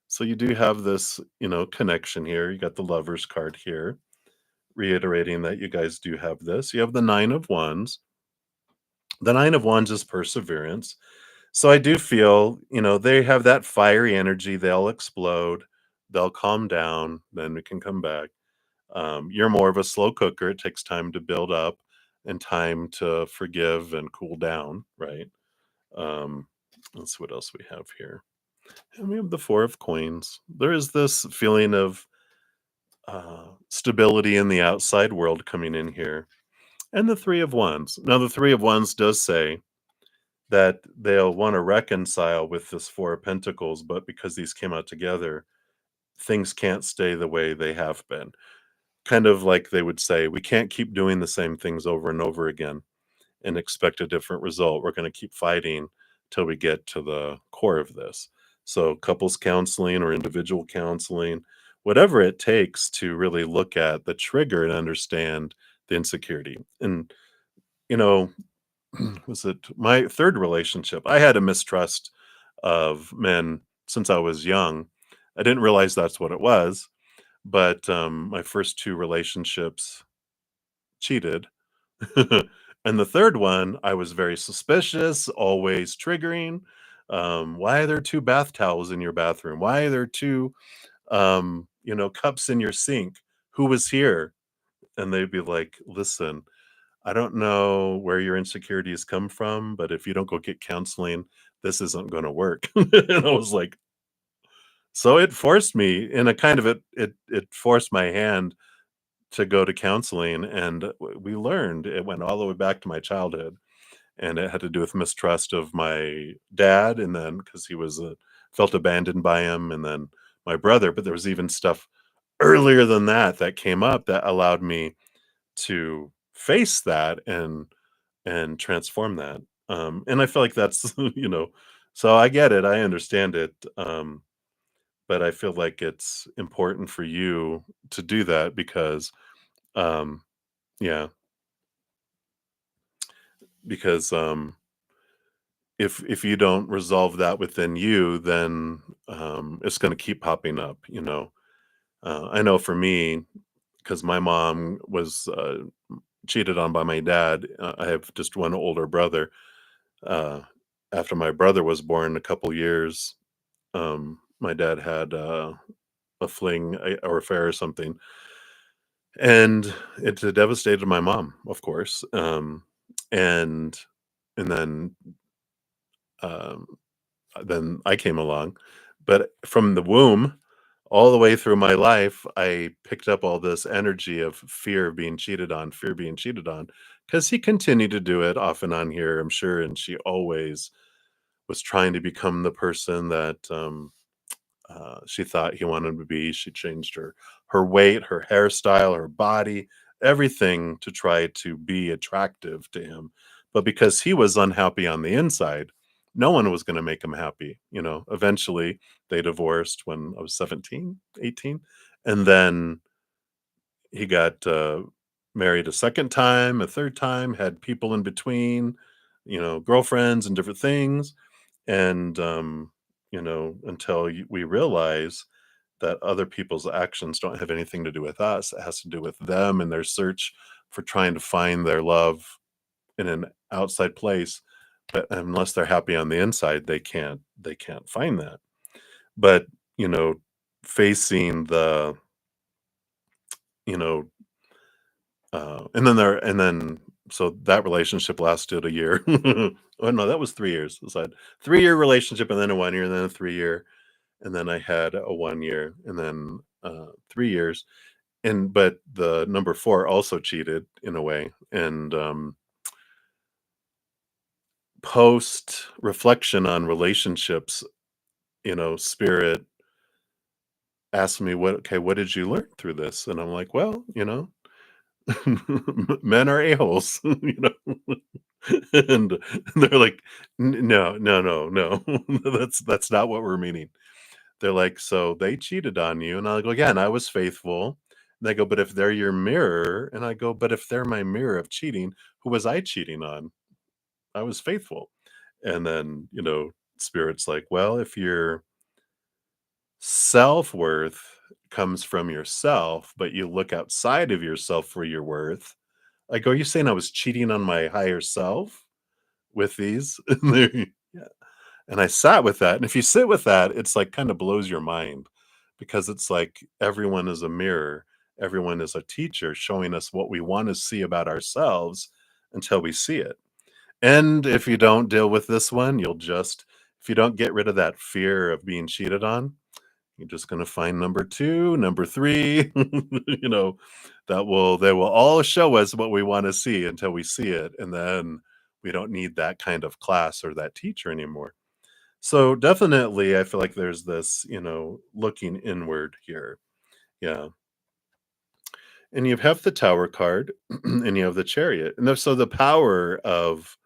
Speaker 1: So you do have this, connection here. You got the lover's card here, reiterating that you guys do have this. You have the nine of wands. The nine of wands is perseverance. So I do feel, they have that fiery energy. They'll explode, they'll calm down, then we can come back. You're more of a slow cooker. It takes time to build up and time to forgive and cool down, right? Um, let's see what else we have here. And we have the four of coins. There is this feeling of stability in the outside world coming in here. And the three of wands. Now, the three of wands does say that they'll want to reconcile with this four of pentacles, but because these came out together, things can't stay the way they have been. Kind of like they would say, we can't keep doing the same things over and over again and expect a different result. We're going to keep fighting till we get to the core of this. So, couples counseling or individual counseling, whatever it takes to really look at the trigger and understand the insecurity. And, you know, was it my third relationship? I had a mistrust of men since I was young. I didn't realize that's what it was, but my first two relationships cheated. And the third one, I was very suspicious, always triggering. Why are there two bath towels in your bathroom? Why are there two, cups in your sink? Who was here? And they'd be like, listen, I don't know where your insecurities come from, but if you don't go get counseling, this isn't going to work. And I was like, so it forced me in a kind of it forced my hand to go to counseling, and we learned it went all the way back to my childhood, and it had to do with mistrust of my dad, and then because he was felt abandoned by him, and then my brother. But there was even stuff earlier than that that came up that allowed me to face that and transform that. And I feel like that's so I get it, I understand it. But I feel like it's important for you to do that because um yeah, because if you don't resolve that within you, then it's going to keep popping up. I know for me, because my mom was cheated on by my dad. I have just one older brother. uh After my brother was born a couple years, my dad had a fling or affair or something, and it devastated my mom, of course. And then um, then I came along. But from the womb all the way through my life, I picked up all this energy of fear of being cheated on, fear of being cheated on, because he continued to do it off and on here, I'm sure. And she always was trying to become the person that she thought he wanted to be. She changed her weight, her hairstyle, her body, everything to try to be attractive to him. But because he was unhappy on the inside, no one was going to make him happy. Eventually they divorced when I was 17, 18. And then he got married a second time, a third time, had people in between, girlfriends and different things. And, until we realize that other people's actions don't have anything to do with us. It has to do with them and their search for trying to find their love in an outside place. But unless they're happy on the inside, they can't find that. But, you know, facing the, you know, and then so that relationship lasted a year. Oh no, that was 3 years. So I had 3 year relationship and then a 1 year and then a 3 year. And then I had a 1 year and then 3 years. But the number four also cheated in a way. And post reflection on relationships, spirit asked me, what did you learn through this? And I'm like, well, men are a-holes, and they're like, No, no, no, no, that's not what we're meaning." They're like, "So they cheated on you," and I go, "Yeah, and I was faithful." And they go, "But if they're your mirror," and I go, "But if they're my mirror of cheating, who was I cheating on? I was faithful." And then, spirit's like, "Well, if your self-worth comes from yourself, but you look outside of yourself for your worth." I go, "Are you saying I was cheating on my higher self with these?" And yeah. And I sat with that, and if you sit with that, it's like kinda blows your mind because it's like everyone is a mirror, everyone is a teacher showing us what we wanna see about ourselves until we see it. And if you don't deal with this one, if you don't get rid of that fear of being cheated on, you're just gonna find number 2, number 3, you know, they will all show us what we wanna see until we see it, and then we don't need that kind of class or that teacher anymore. So, definitely, I feel like there's this, looking inward here. Yeah. And you have the Tower card and you have the Chariot. And so the power of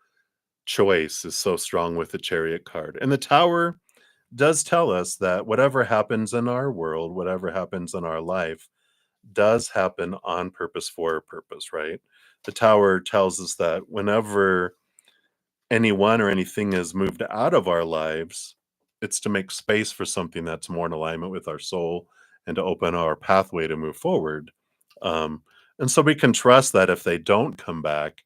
Speaker 1: choice is so strong with the Chariot card. And the Tower does tell us that whatever happens in our world, whatever happens in our life, does happen on purpose for a purpose, right? The Tower tells us that whenever anyone or anything is moved out of our lives, it's to make space for something that's more in alignment with our soul and to open our pathway to move forward. Um, and so we can trust that if they don't come back,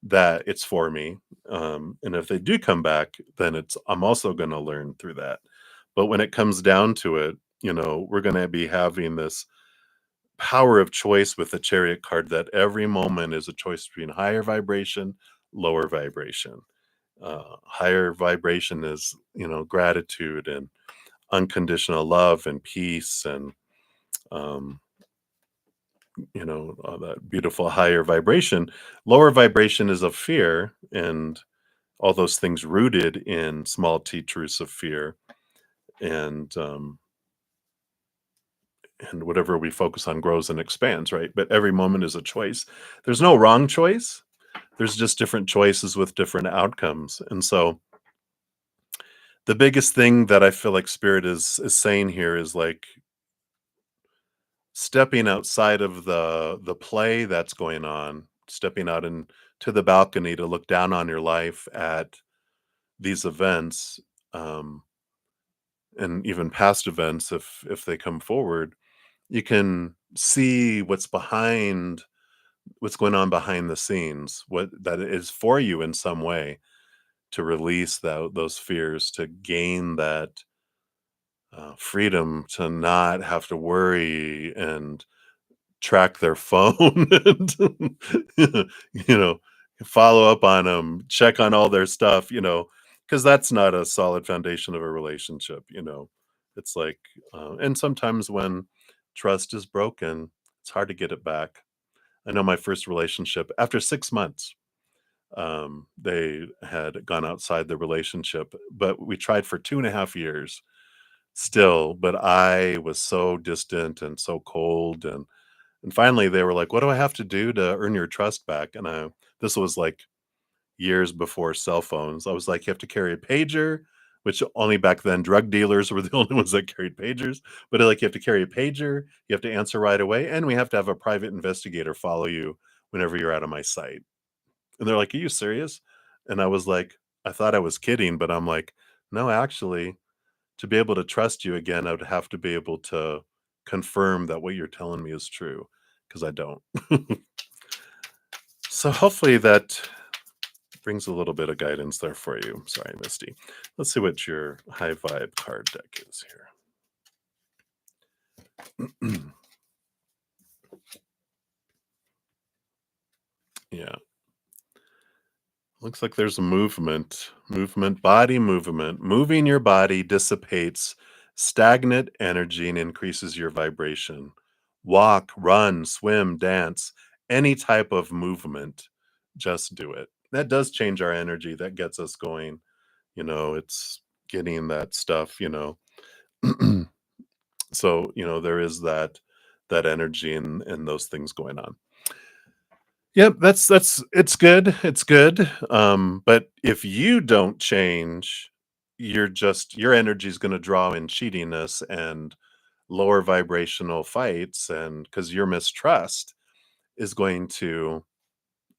Speaker 1: that it's for me. And if they do come back, then I'm also going to learn through that. But when it comes down to it, we're going to be having this power of choice with the Chariot card that every moment is a choice between higher vibration, lower vibration. Higher vibration is, gratitude and unconditional love and peace and, um, that beautiful higher vibration. Lower vibration is of fear and all those things rooted in small t truths of fear. And, and whatever we focus on grows and expands, right? But every moment is a choice. There's no wrong choice. There's just different choices with different outcomes. And so the biggest thing that I feel like spirit is saying here is like stepping outside of the play that's going on, stepping out into the balcony to look down on your life at these events, um, and even past events if they come forward, you can see what's going on behind the scenes, what that is for you in some way to release those fears, to gain that freedom to not have to worry and track their phone and, you know, follow up on them, check on all their stuff, because that's not a solid foundation of a relationship, It's like, and sometimes when trust is broken, it's hard to get it back. I know my first relationship, after 6 months, they had gone outside the relationship, but we tried for 2.5 years still, but I was so distant and so cold, and And finally, they were like, "What do I have to do to earn your trust back?" And this was like years before cell phones. I was like, "You have to carry a pager," which only back then drug dealers were the only ones that carried pagers. But like, you have to carry a pager, you have to answer right away, and we have to have a private investigator follow you whenever you're out of my sight. And they're like, "Are you serious?" And I was like, I thought I was kidding, but I'm like, "No, actually, to be able to trust you again, I would have to be able to confirm that what you're telling me is true, because I don't." So hopefully that brings a little bit of guidance there for you. Sorry, Misty. Let's see what your high vibe card deck is here. Yeah. Looks like there's a movement, body movement. Moving your body dissipates stagnant energy and increases your vibration. Walk, run, swim, dance, any type of movement, just do it. That does change our energy. That gets us going. It's getting that stuff, So, there is that energy and those things going on. Yep, that's it's good. It's good. But if you don't change, your energy is going to draw in cheatiness and lower vibrational fights, and because your mistrust is going to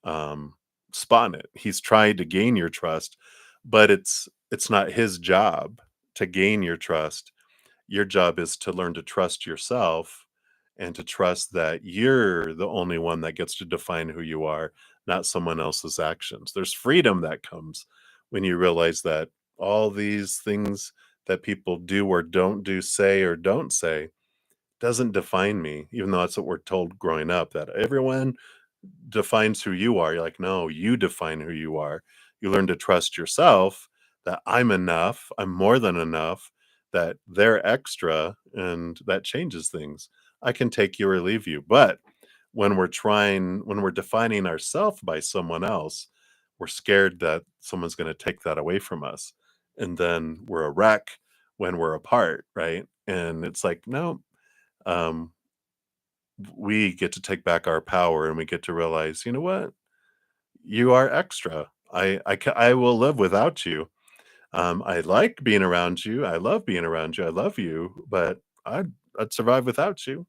Speaker 1: um spawn it. He's tried to gain your trust, but it's not his job to gain your trust. Your job is to learn to trust yourself and to trust that you're the only one that gets to define who you are, not someone else's actions. There's freedom that comes when you realize that all these things that people do or don't do, say or don't say, doesn't define me, even though that's what we're told growing up, that everyone defines who you are. You're like, no, you define who you are. You learn to trust yourself, that I'm enough, I'm more than enough, that they're extra, and that changes things. I can take you or leave you. But when we're defining ourselves by someone else, we're scared that someone's going to take that away from us. And then we're a wreck when we're apart, right? And it's like, no, um, we get to take back our power and we get to realize, you know what? You are extra. I will live without you. I like being around you. I love being around you. I love you, but I'd survive without you,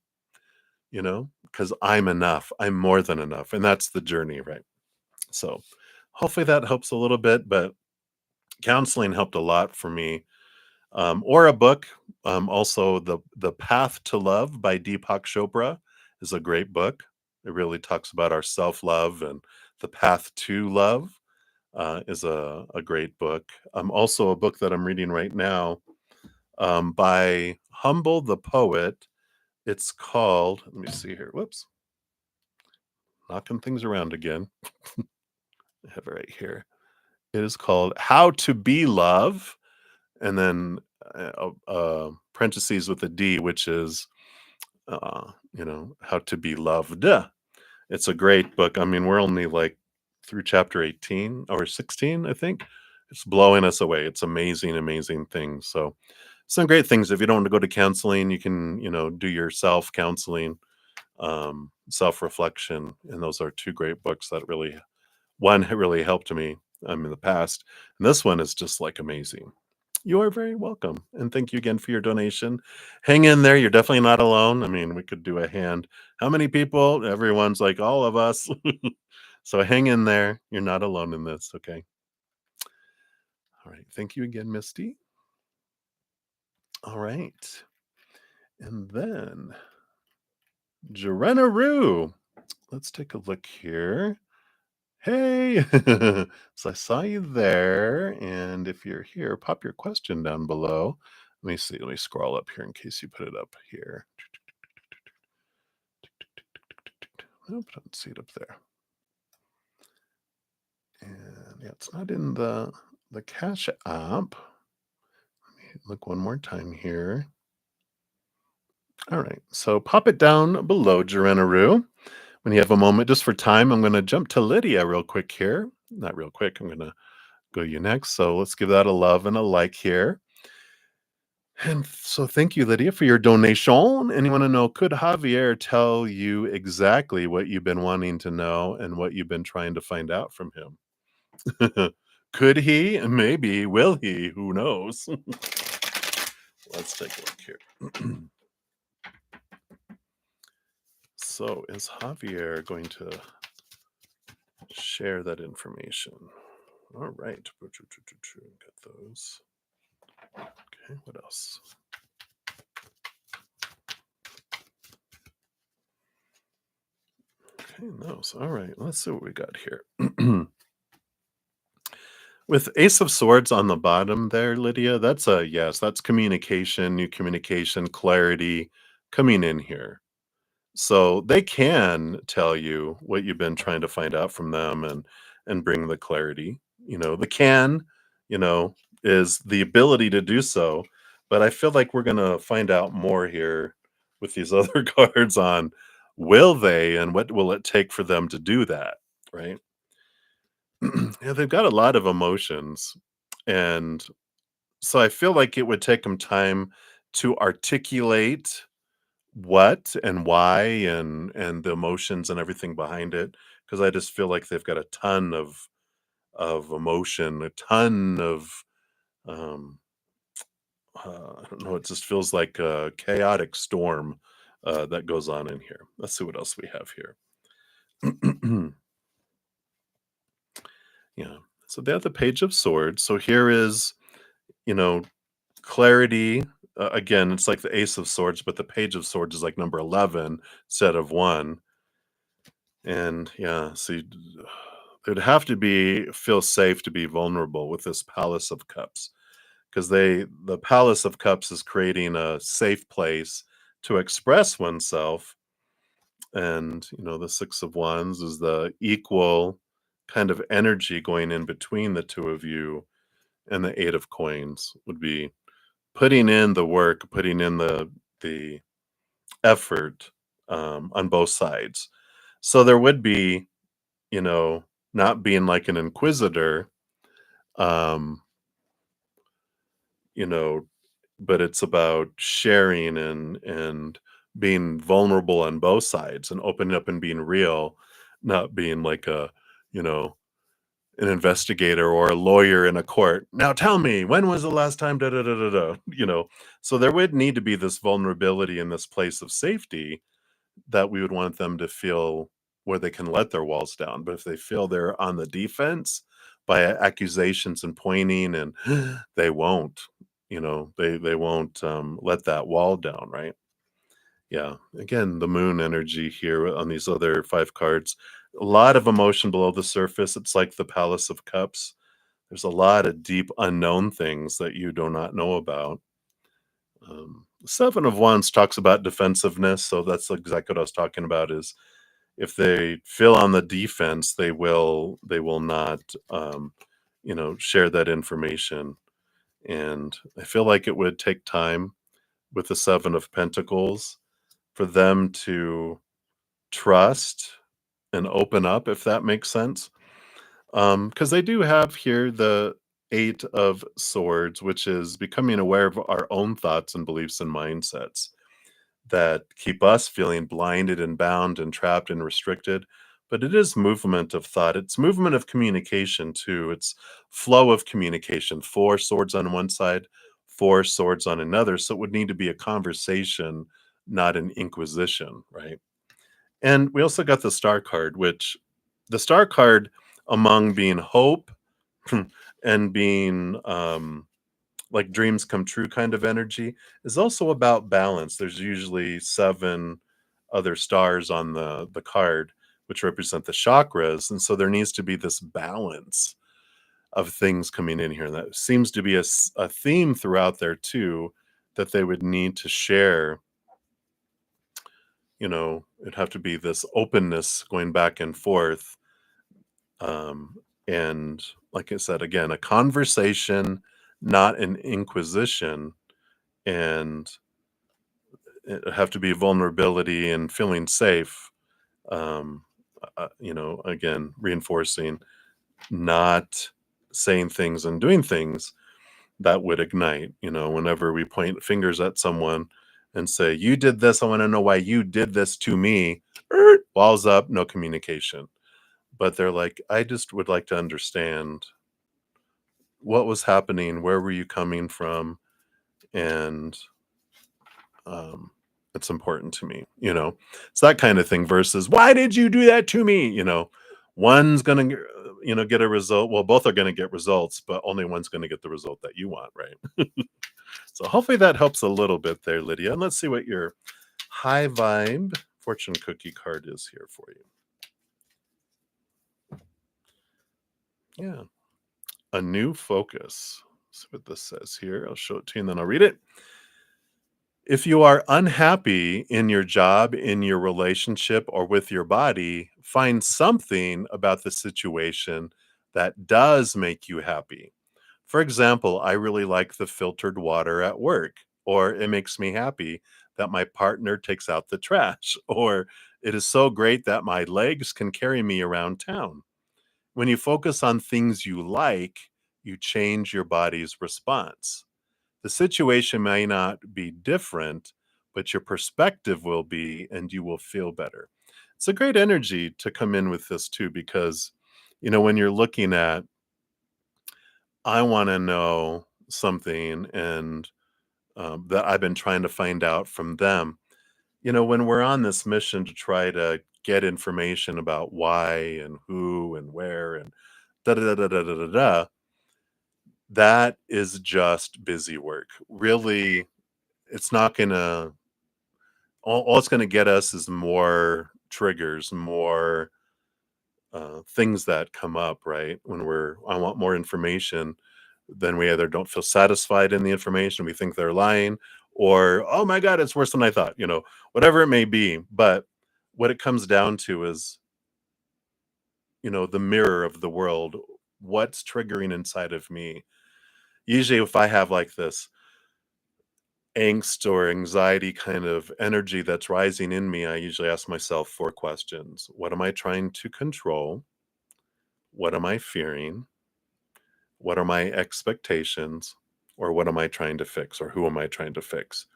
Speaker 1: because I'm enough. I'm more than enough. And that's the journey, right? So hopefully that helps a little bit, but counseling helped a lot for me. Or a book. Also, the Path to Love by Deepak Chopra is a great book. It really talks about our self love, and the path to love is a great book. Also, a book that I'm reading right now by Humble the Poet. It's called, let me see here. Whoops, knocking things around again. I have it right here. It is called How to Be Love, and then parentheses with a D, which is how to be loved. It's a great book. I mean, we're only like through chapter 18 or 16, I think. It's blowing us away. It's amazing, amazing things. So some great things. If you don't want to go to counseling, you can, do your self counseling, self reflection. And those are two great books that one really helped me in the past. And this one is just like amazing. You are very welcome. And thank you again for your donation. Hang in there. You're definitely not alone. I mean, we could do a hand. How many people? Everyone's like, all of us. So hang in there. You're not alone in this. Okay. All right. Thank you again, Misty. All right. And then Roo. Let's take a look here. Hey. So I saw you there. And if you're here, pop your question down below. Let me see. Let me scroll up here in case you put it up here. Nope, I don't see it up there. And yeah, it's not in the Cash app. Let me look one more time here. All right, so pop it down below, Roo. When you have a moment, just for time, I'm going to jump to Lydia real quick here. Not real quick. I'm going to go to you next. So let's give that a love and a like here. And so thank you, Lydia, for your donation. And you want to know, could Javier tell you exactly what you've been wanting to know and what you've been trying to find out from him? Could he? Maybe. Will he? Who knows? Let's take a look here. So is Javier going to share that information? All right. Get those. Okay, what else? Okay, those. All right, let's see what we got here. With Ace of Swords on the bottom there, Lydia, that's a yes, that's communication, new communication, clarity coming in here. So they can tell you what you've been trying to find out from them and bring the clarity. The can, you know, is the ability to do so. But I feel like we're gonna find out more here with these other cards on will they and what will it take for them to do that, right? Yeah, they've got a lot of emotions. And so I feel like it would take them time to articulate what and why and the emotions and everything behind it, because I just feel like they've got a ton of emotion, a ton of um I don't know, it just feels like a chaotic storm that goes on in here. Let's see what else we have here. Yeah. So they have the Page of Swords. So here is, you know, clarity. Again, it's like the Ace of Swords, but the Page of Swords is like number 11 instead of 1. And yeah, so there'd have to be feel safe to be vulnerable with this Palace of Cups, because the Palace of Cups is creating a safe place to express oneself. And the Six of Wands is the equal kind of energy going in between the two of you, and the Eight of Coins would be putting in the work, putting in the effort on both sides. So there would be, you know, not being like an inquisitor, um, you know, but it's about sharing and being vulnerable on both sides and opening up and being real, not being like you know, an investigator or a lawyer in a court. Now tell me, when was the last time da da da da da, So there would need to be this vulnerability in this place of safety that we would want them to feel where they can let their walls down. But if they feel they're on the defense by accusations and pointing, and they won't, they won't let that wall down, right? Yeah. Again, the moon energy here on these other 5 cards. A lot of emotion below the surface. It's like the Palace of Cups. There's a lot of deep unknown things that you do not know about. Seven of Wands talks about defensiveness, so that's exactly what I was talking about. Is if they feel on the defense, they will not, share that information. And I feel like it would take time with the Seven of Pentacles for them to trust and open up, if that makes sense. Because they do have here the Eight of Swords, which is becoming aware of our own thoughts and beliefs and mindsets that keep us feeling blinded and bound and trapped and restricted. But it is movement of thought. It's movement of communication too. It's flow of communication. 4 swords on one side, 4 swords on another. So it would need to be a conversation, not an inquisition, right? And we also got the Star card, which the Star card, among being hope and being like dreams come true kind of energy, is also about balance. There's usually 7 other stars on the card, which represent the chakras, and so there needs to be this balance of things coming in here. And that seems to be a theme throughout there too, that they would need to share. It'd have to be this openness going back and forth. Um, and like I said, again, a conversation, not an inquisition. And it have to be vulnerability and feeling safe. Um, again, reinforcing not saying things and doing things that would ignite, whenever we point fingers at someone and say, you did this, I want to know why you did this to me. Walls up, no communication. But they're like, I just would like to understand what was happening, where were you coming from, and it's important to me. It's that kind of thing versus, why did you do that to me? One's gonna get a result. Well, both are gonna get results, but only one's gonna get the result that you want, right? So hopefully that helps a little bit there, Lydia. And let's see what your high vibe fortune cookie card is here for you. Yeah. A new focus. Let's see what this says here. I'll show it to you and then I'll read it. If you are unhappy in your job, in your relationship, or with your body, find something about the situation that does make you happy. For example, I really like the filtered water at work, or it makes me happy that my partner takes out the trash, or it is so great that my legs can carry me around town. When you focus on things you like, you change your body's response. The situation may not be different, but your perspective will be, and you will feel better. It's a great energy to come in with this too, because, when you're looking at, I want to know something, and that I've been trying to find out from them. When we're on this mission to try to get information about why and who and where and da da da da da da da, that is just busy work. Really, it's not gonna. All it's gonna get us is more triggers, more things that come up, right? I want more information, then we either don't feel satisfied in the information, we think they're lying, or, oh my God, it's worse than I thought, whatever it may be. But what it comes down to is, the mirror of the world. What's triggering inside of me? Usually, if I have like this angst or anxiety kind of energy that's rising in me, I usually ask myself 4 questions. What am I trying to control? What am I fearing? What are my expectations? Or what am I trying to fix? Or who am I trying to fix?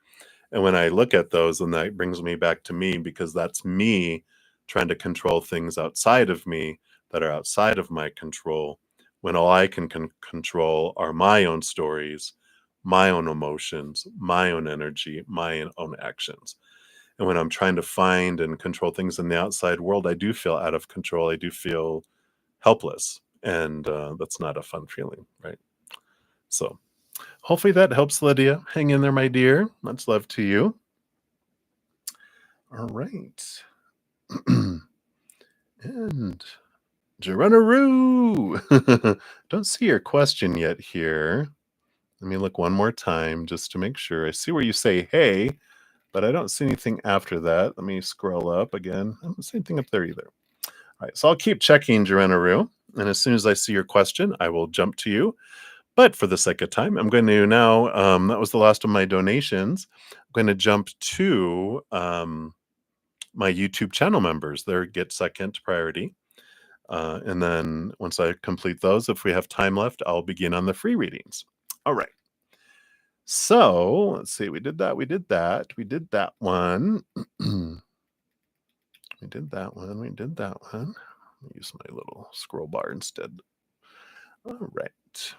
Speaker 1: And when I look at those, then that brings me back to me, because that's me trying to control things outside of me that are outside of my control, when all I can control are my own stories, my own emotions, my own energy, my own actions. And when I'm trying to find and control things in the outside world, I do feel out of control. I do feel helpless. And that's not a fun feeling, right? So hopefully that helps, Lydia. Hang in there, my dear. Much love to you. All right. And Geronaroo. Don't see your question yet here. Let me look one more time just to make sure. I see where you say, hey, but I don't see anything after that. Let me scroll up again. I don't see anything up there either. All right, so I'll keep checking, Geronaroo. And as soon as I see your question, I will jump to you. But for the sake of time, I'm going to now, that was the last of my donations. I'm going to jump to my YouTube channel members. They get second priority. And then once I complete those, if we have time left, I'll begin on the free readings. All right. So let's see. We did that. We did that. We did that one. We did that one. We did that one. I'll use my little scroll bar instead. All right.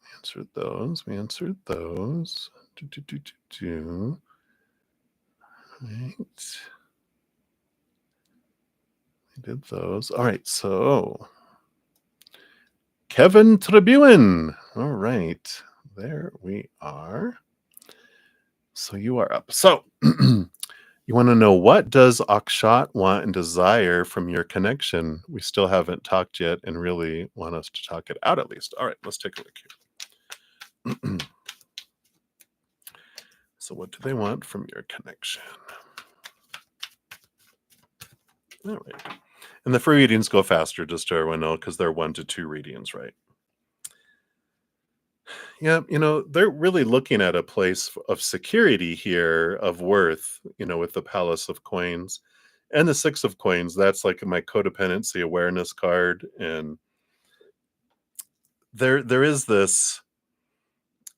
Speaker 1: We answered those. We answered those. Right. We did those. All right. So Kevin Tribune. All right. There we are. So you are up. So you want to know, what does Akshat want and desire from your connection? We still haven't talked yet and really want us to talk it out at least. All right, let's take a look here. So what do they want from your connection? All right. And the free readings go faster, just so everyone know, because they're 1 to 2 readings, right? Yeah, they're really looking at a place of security here, of worth, with the Palace of Coins and the 6 of Coins. That's like my codependency awareness card. And there is this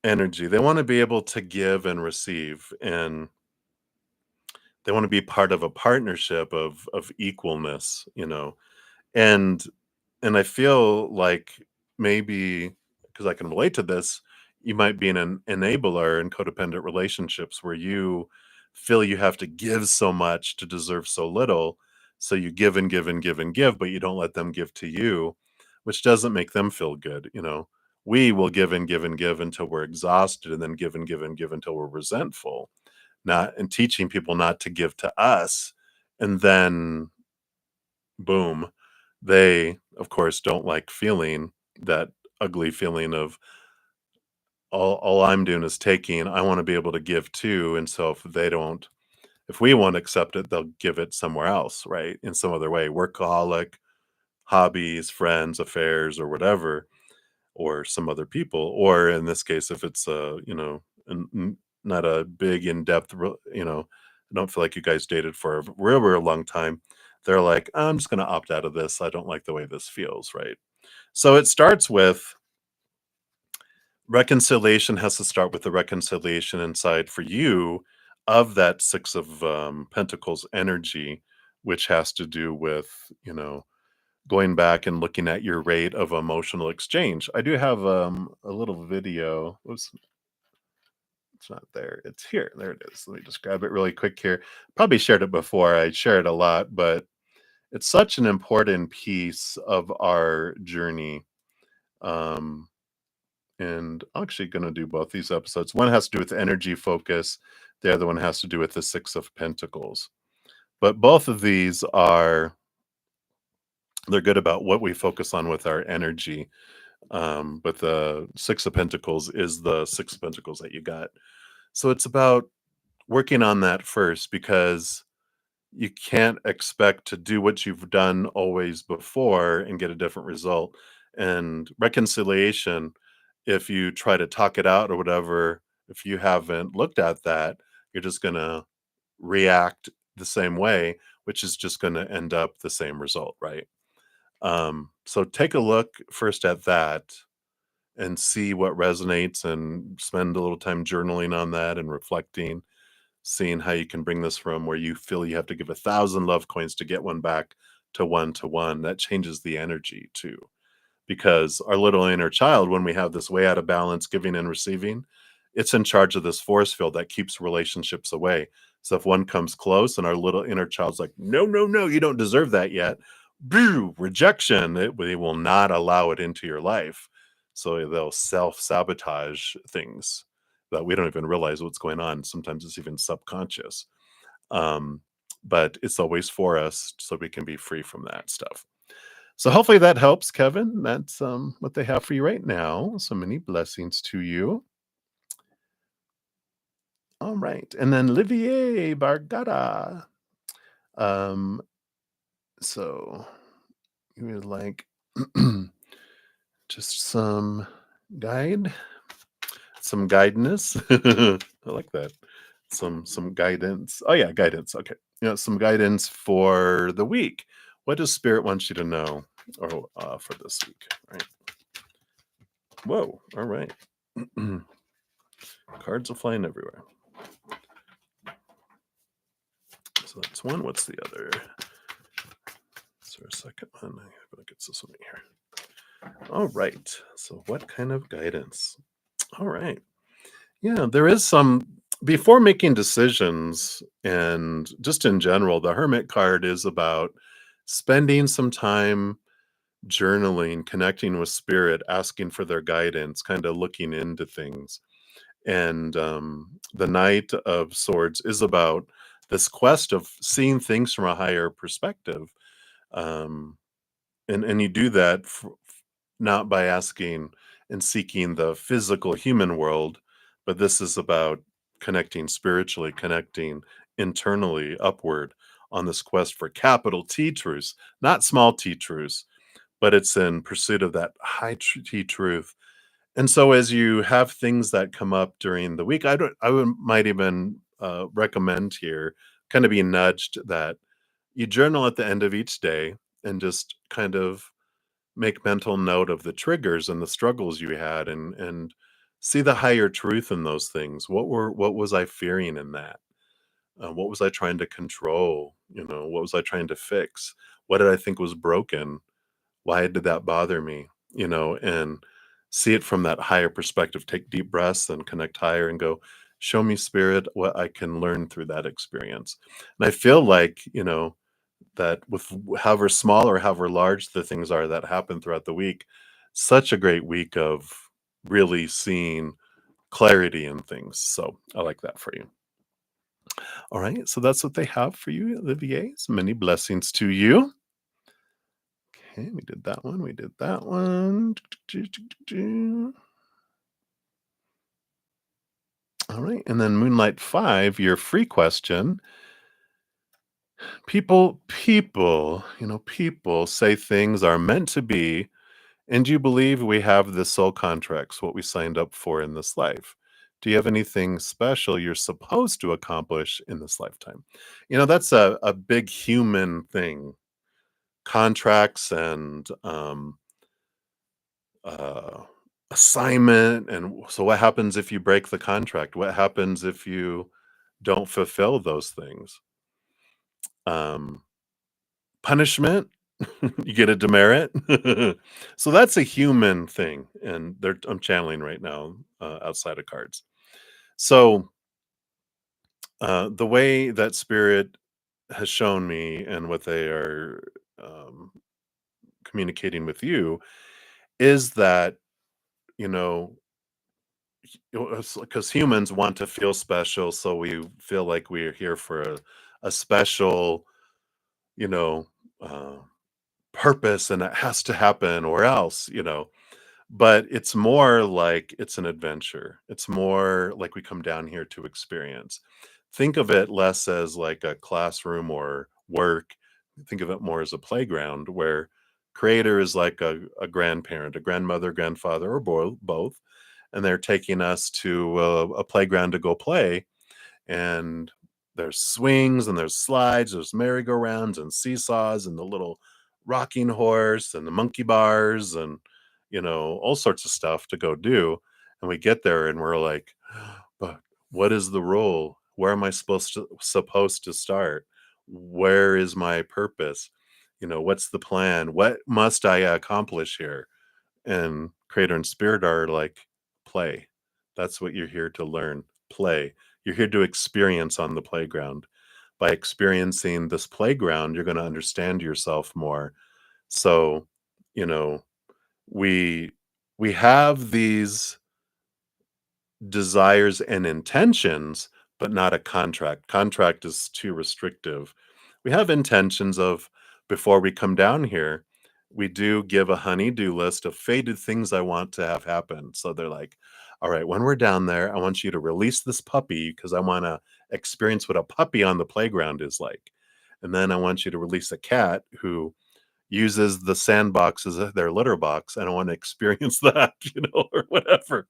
Speaker 1: energy. They want to be able to give and receive, and they want to be part of a partnership of equalness, and I feel like maybe because I can relate to this, you might be in an enabler in codependent relationships where you feel you have to give so much to deserve so little. So you give and give and give and give, but you don't let them give to you, which doesn't make them feel good. We will give and give and give until we're exhausted and then give and give and give until we're resentful. Not and teaching people not to give to us. And then boom, they, of course, don't like feeling that ugly feeling of all I'm doing is taking. I want to be able to give too. And so if we won't accept it, they'll give it somewhere else, right? In some other way, workaholic, hobbies, friends, affairs, or whatever, or some other people. Or in this case, if it's not a big in-depth, I don't feel like you guys dated for a real long time. They're like, I'm just going to opt out of this. I don't like the way this feels, right? So it starts with reconciliation has to start with the reconciliation inside for you of that six of pentacles energy, which has to do with, going back and looking at your rate of emotional exchange. I do have a little video. Oops, it's not there. It's here. There it is. Let me just grab it really quick here. Probably shared it before. I share it a lot, but it's such an important piece of our journey. Um, and I'm actually going to do both these episodes. One has to do with energy focus. The other one has to do with the Six of Pentacles. But both of these they're good about what we focus on with our energy. But the Six of Pentacles is the Six of Pentacles that you got. So it's about working on that first because you can't expect to do what you've done always before and get a different result. And reconciliation, if you try to talk it out or whatever, if you haven't looked at that, you're just going to react the same way, which is just going to end up the same result, right? So take a look first at that and see what resonates and spend a little time journaling on that and reflecting, seeing how you can bring this from where you feel you have to give 1,000 love coins to get one back to one to one. That changes the energy too. Because our little inner child, when we have this way out of balance, giving and receiving, it's in charge of this force field that keeps relationships away. So if one comes close and our little inner child's like, no, no, no, you don't deserve that yet, boo, rejection, they will not allow it into your life. So they'll self sabotage things that we don't even realize what's going on. Sometimes it's even subconscious. Um, but it's always for us so we can be free from that stuff. So hopefully that helps, Kevin. That's what they have for you right now. So many blessings to you. All right. And then Livier Bargata. Um, so you would like just some guidance. I like that. Some guidance. Oh yeah, guidance. Okay. Some guidance for the week. What does Spirit want you to know or for this week? Right. Whoa. All right. Cards are flying everywhere. So that's one. What's the other? Is there a second one? I feel like it's this one right here. All right. So what kind of guidance? All right. Yeah, there is some before making decisions and just in general, the Hermit card is about spending some time journaling, connecting with spirit, asking for their guidance, kind of looking into things. And the Knight of Swords is about this quest of seeing things from a higher perspective. Um, and you do that not by asking and seeking the physical human world, but this is about connecting spiritually, connecting internally upward on this quest for capital T truths, not small t truths, but it's in pursuit of that T truth. And so as you have things that come up during the week, might even recommend here, kind of be nudged that you journal at the end of each day and just kind of make mental note of the triggers and the struggles you had, and see the higher truth in those things. What was I fearing in that? What was I trying to control? What was I trying to fix? What did I think was broken? Why did that bother me? And see it from that higher perspective. Take deep breaths and connect higher and go, show me, spirit, what I can learn through that experience. And I feel like, that with however small or however large the things are that happen throughout the week, such a great week of really seeing clarity in things. So I like that for you. All right. So that's what they have for you, Olivier. So many blessings to you. Okay, we did that one. We did that one. All right. And then Moonlight 5, your free question. People say things are meant to be. And do you believe we have the soul contracts, what we signed up for in this life? Do you have anything special you're supposed to accomplish in this lifetime? That's a big human thing. Contracts and uh, assignment. And so, what happens if you break the contract? What happens if you don't fulfill those things? Um, Punishment. You get a demerit. So that's a human thing, and I'm channeling right now outside of cards. So the way that spirit has shown me and what they are um, communicating with you is that you know because humans want to feel special, so we feel like we're here for a special you know uh, purpose, and it has to happen or else. But it's more like it's an adventure. It's more like we come down here to experience. Think of it less as like a classroom or work. Think of it more as a playground where creator is like a grandparent, a grandmother, grandfather, or both. And they're taking us to a playground to go play. And there's swings and there's slides, there's merry-go-rounds and seesaws and the little rocking horse and the monkey bars and all sorts of stuff to go do. And we get there and we're like, but what is the role? Where am I supposed to start? Where is my purpose? What's the plan? What must I accomplish here? And creator and spirit are like, play. That's what you're here to learn. Play. You're here to experience on the playground. By experiencing this playground, you're going to understand yourself more. So, you know, we we have these desires and intentions, but not a contract. Contract is too restrictive. We have intentions of before we come down here, we do give a honey-do list of fated things I want to have happen. So they're like, all right, when we're down there, I want you to release this puppy because I want to experience what a puppy on the playground is like. And then I want you to release a cat who uses the sandbox as their litter box. And I want to experience that, or whatever,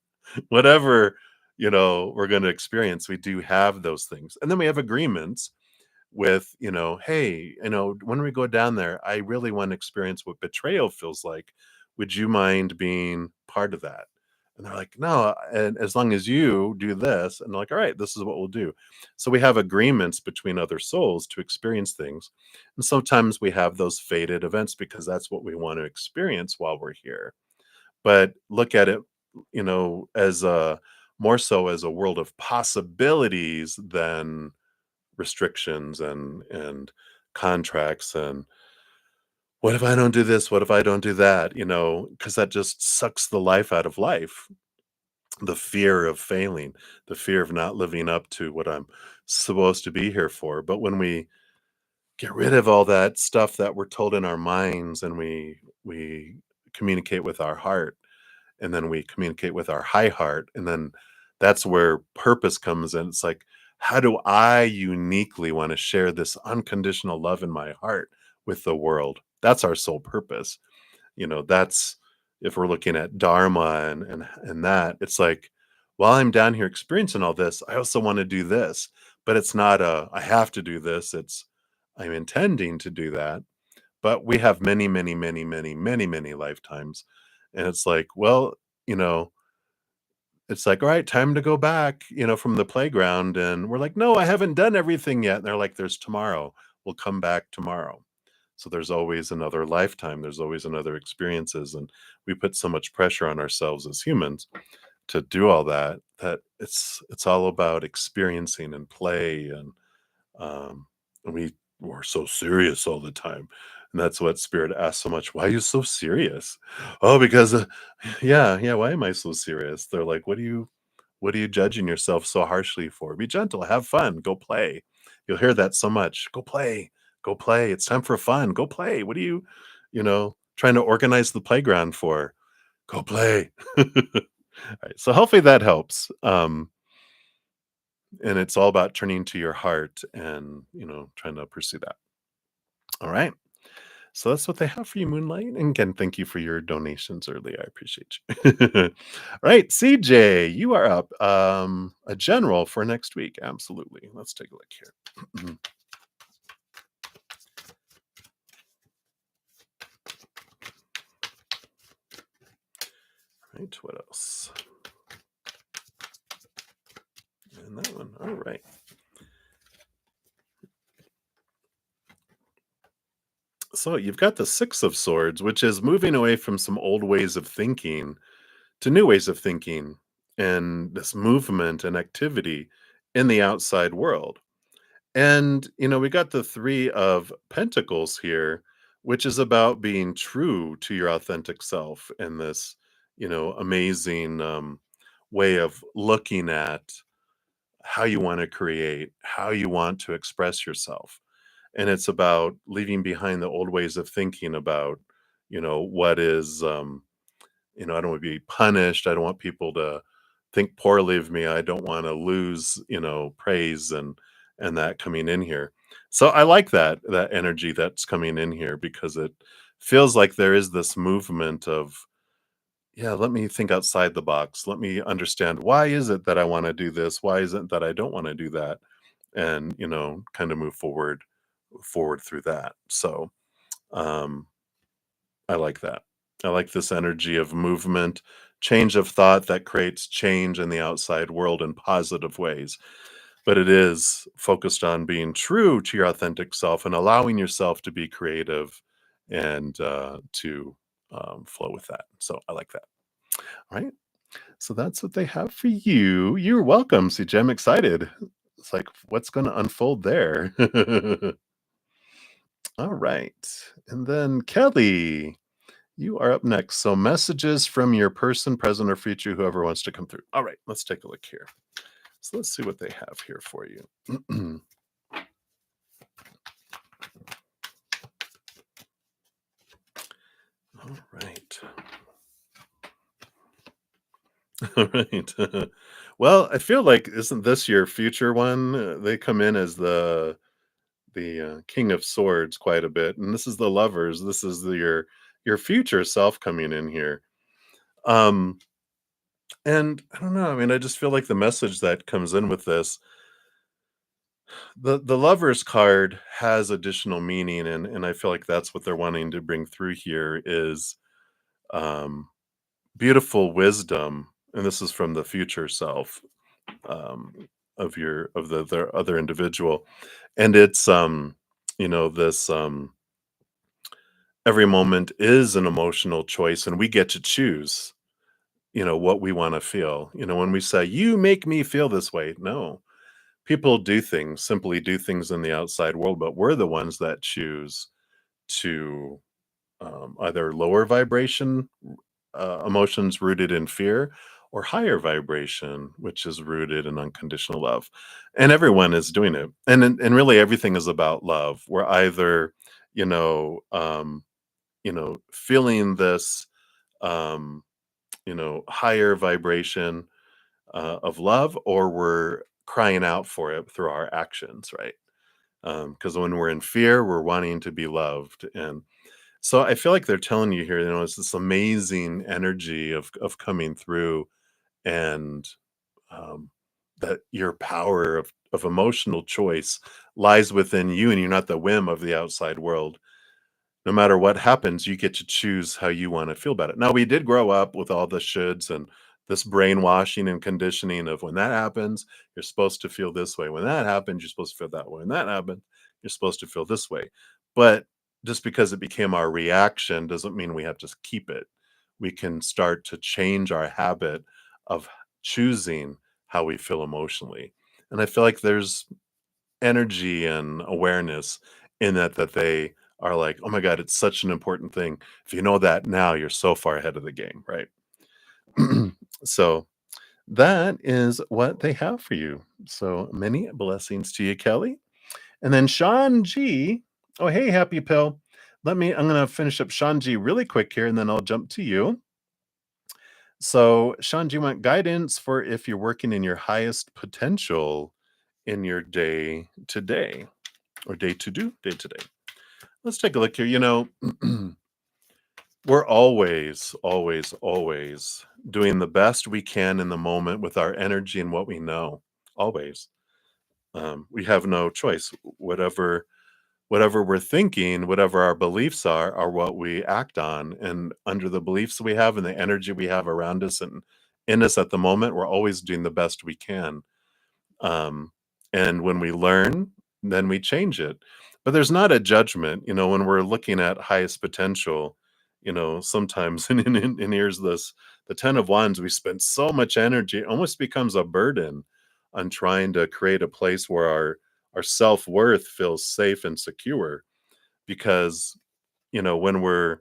Speaker 1: we're going to experience. We do have those things. And then we have agreements with, hey, when we go down there, I really want to experience what betrayal feels like. Would you mind being part of that? And they're like, no, and as long as you do this, and they're like, all right, this is what we'll do. So we have agreements between other souls to experience things. And sometimes we have those fated events because that's what we want to experience while we're here. But look at it, as a more so as a world of possibilities than restrictions and contracts and what if I don't do this? What if I don't do that? Because that just sucks the life out of life. The fear of failing, the fear of not living up to what I'm supposed to be here for. But when we get rid of all that stuff that we're told in our minds and we communicate with our heart, and then we communicate with our high heart, and then that's where purpose comes in. It's like, how do I uniquely want to share this unconditional love in my heart with the world? That's our sole purpose. That's if we're looking at dharma and that, it's like, while I'm down here experiencing all this, I also want to do this. But it's not a I have to do this. It's I'm intending to do that, but we have many, many, many, many, many, many lifetimes. And it's like, well, you know, it's like, all right, time to go back, from the playground. And we're like, no, I haven't done everything yet. And they're like, there's tomorrow. We'll come back tomorrow. So there's always another lifetime. There's always another experiences. And we put so much pressure on ourselves as humans to do all that, that it's all about experiencing and play. Um, and we're so serious all the time. And that's what Spirit asks so much. Why are you so serious? Oh, because yeah, yeah. Why am I so serious? They're like, what are you judging yourself so harshly for? Be gentle, have fun, go play. You'll hear that so much. Go play, go play. It's time for fun. Go play. What are trying to organize the playground for? Go play. All right. So hopefully that helps. And it's all about turning to your heart and, trying to pursue that. All right. So that's what they have for you, Moonlight. And again, thank you for your donations early. I appreciate you. All right, CJ, you are up. A general for next week. Absolutely. Let's take a look here. Right, what else? And that one. All right. So you've got the Six of Swords, which is moving away from some old ways of thinking to new ways of thinking and this movement and activity in the outside world. And, we got the Three of Pentacles here, which is about being true to your authentic self in this, amazing way of looking at how you want to create, how you want to express yourself. And it's about leaving behind the old ways of thinking about, what is, I don't want to be punished. I don't want people to think poorly of me. I don't want to lose, praise and that coming in here. So I like that energy that's coming in here because it feels like there is this movement of, yeah, let me think outside the box. Let me understand why is it that I want to do this? Why is it that I don't want to do that? And, kind of move forward through that. So um I like that. I like this energy of movement, change of thought that creates change in the outside world in positive ways. But it is focused on being true to your authentic self and allowing yourself to be creative and to flow with that. So I like that. All right. So that's what they have for you. You're welcome, CJ. I'm excited. It's like, what's going to unfold there? All right. And then Kelly. You are up next. So, messages from your person, present, or future, whoever wants to come through. All right, let's take a look here. So, let's see what they have here for you. All right. All right. Well, I feel like isn't this your future one? They come in as the King of Swords quite a bit, and this is the Lovers. This is your future self coming in here. Um, and I don't know. I mean, I just feel like the message that comes in with this the Lovers card has additional meaning, and I feel like that's what they're wanting to bring through here is, um, beautiful wisdom, and this is from the future self, um, of the other individual, and it's, this, every moment is an emotional choice, and we get to choose, what we wanna feel, when we say, "You make me feel this way," no. People simply do things in the outside world, but we're the ones that choose to either lower vibration emotions rooted in fear or higher vibration, which is rooted in unconditional love. And everyone is doing it. And really everything is about love. We're either, you know, um, feeling this, um, higher vibration of love, or we're crying out for it through our actions, right? Because when we're in fear, we're wanting to be loved, and so I feel like they're telling you here, it's this amazing energy of coming through, and um, that your power of emotional choice lies within you, and you're not the whim of the outside world. no matter what happens, you get to choose how you want to feel about it. Now, we did grow up with all the shoulds and this brainwashing and conditioning of when that happens, you're supposed to feel this way. When that happens, you're supposed to feel that way. When that happens, you're supposed to feel this way. But just because it became our reaction doesn't mean we have to keep it. We can start to change our habit of choosing how we feel emotionally. And I feel like there's energy and awareness in that they are like, "Oh my god, it's such an important thing." If you know that now, you're so far ahead of the game, right? So, that is what they have for you. So, many blessings to you, Kelly. And then Sean G. Oh, hey, Happy Pill. I'm gonna finish up Sean G really quick here, and then I'll jump to you. So, Sean, do you want guidance for if you're working in your highest potential in your day to day or day to do, day to day? Let's take a look here. We're always, always, always doing the best we can in the moment with our energy and what we know. Always. We have no choice. Whatever we're thinking, whatever our beliefs are what we act on. And under the beliefs we have and the energy we have around us and in us at the moment, we're always doing the best we can. Um, and when we learn, then we change it. But there's not a judgment, when we're looking at highest potential, sometimes and here's this the 10 of wands, we spend so much energy, it almost becomes a burden on trying to create a place where our self-worth feels safe and secure because when we're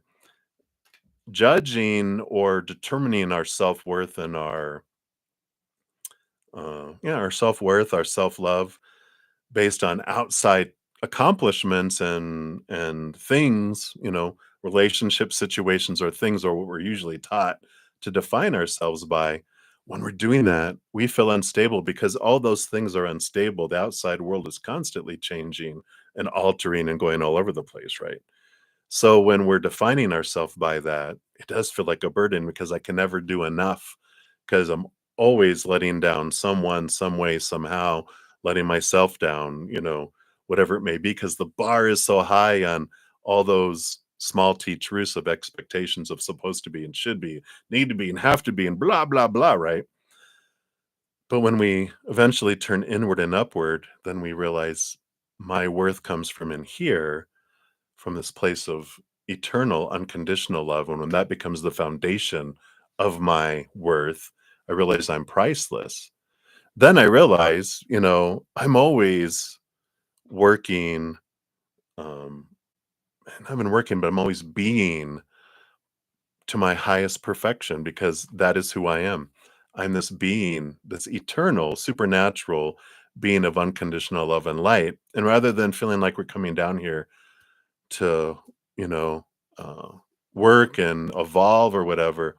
Speaker 1: judging or determining our self-worth and our self-worth, our self-love based on outside accomplishments and things, relationship situations or things or what we're usually taught to define ourselves by. When we're doing that, we feel unstable because all those things are unstable. The outside world is constantly changing and altering and going all over the place, right? So when we're defining ourselves by that, it does feel like a burden because I can never do enough because I'm always letting down someone, some way, somehow, letting myself down, whatever it may be, because the bar is so high on all those small t truths of expectations of supposed to be and should be, need to be and have to be and blah, blah, blah, right? But when we eventually turn inward and upward, then we realize my worth comes from in here, from this place of eternal, unconditional love. And when that becomes the foundation of my worth, I realize I'm priceless. Then I realize, I'm always working, um, and I've been working, but I'm always being to my highest perfection because that is who I am. I'm this being, this eternal, supernatural being of unconditional love and light. And rather than feeling like we're coming down here to, you know, uh, work and evolve or whatever,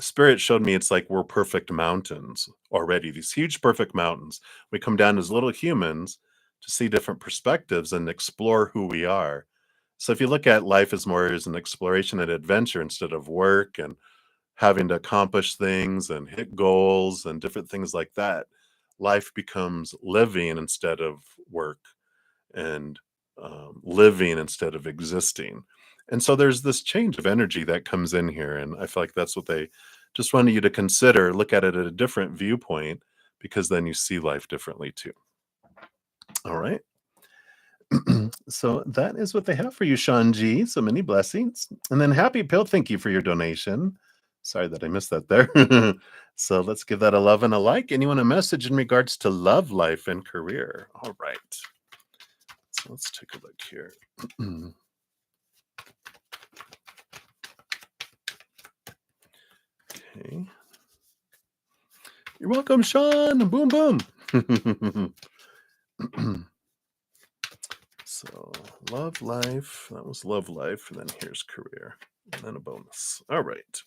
Speaker 1: Spirit showed me it's like we're perfect mountains already, these huge perfect mountains. We come down as little humans to see different perspectives and explore who we are. So if you look at life as more as an exploration and adventure instead of work and having to accomplish things and hit goals and different things like that, life becomes living instead of work and living instead of existing. And so there's this change of energy that comes in here. And I feel like that's what they just wanted you to consider, look at it at a different viewpoint, because then you see life differently too. All right. So that is what they have for you, Sean G. So many blessings. And then Happy Pill, thank you for your donation. Sorry that I missed that there. So let's give that a love and a like. Anyone a message in regards to love life and career? All right. So let's take a look here. Okay. You're welcome, Sean. Boom, boom. So, love life. That was love life. And then here's career. And then a bonus. All right.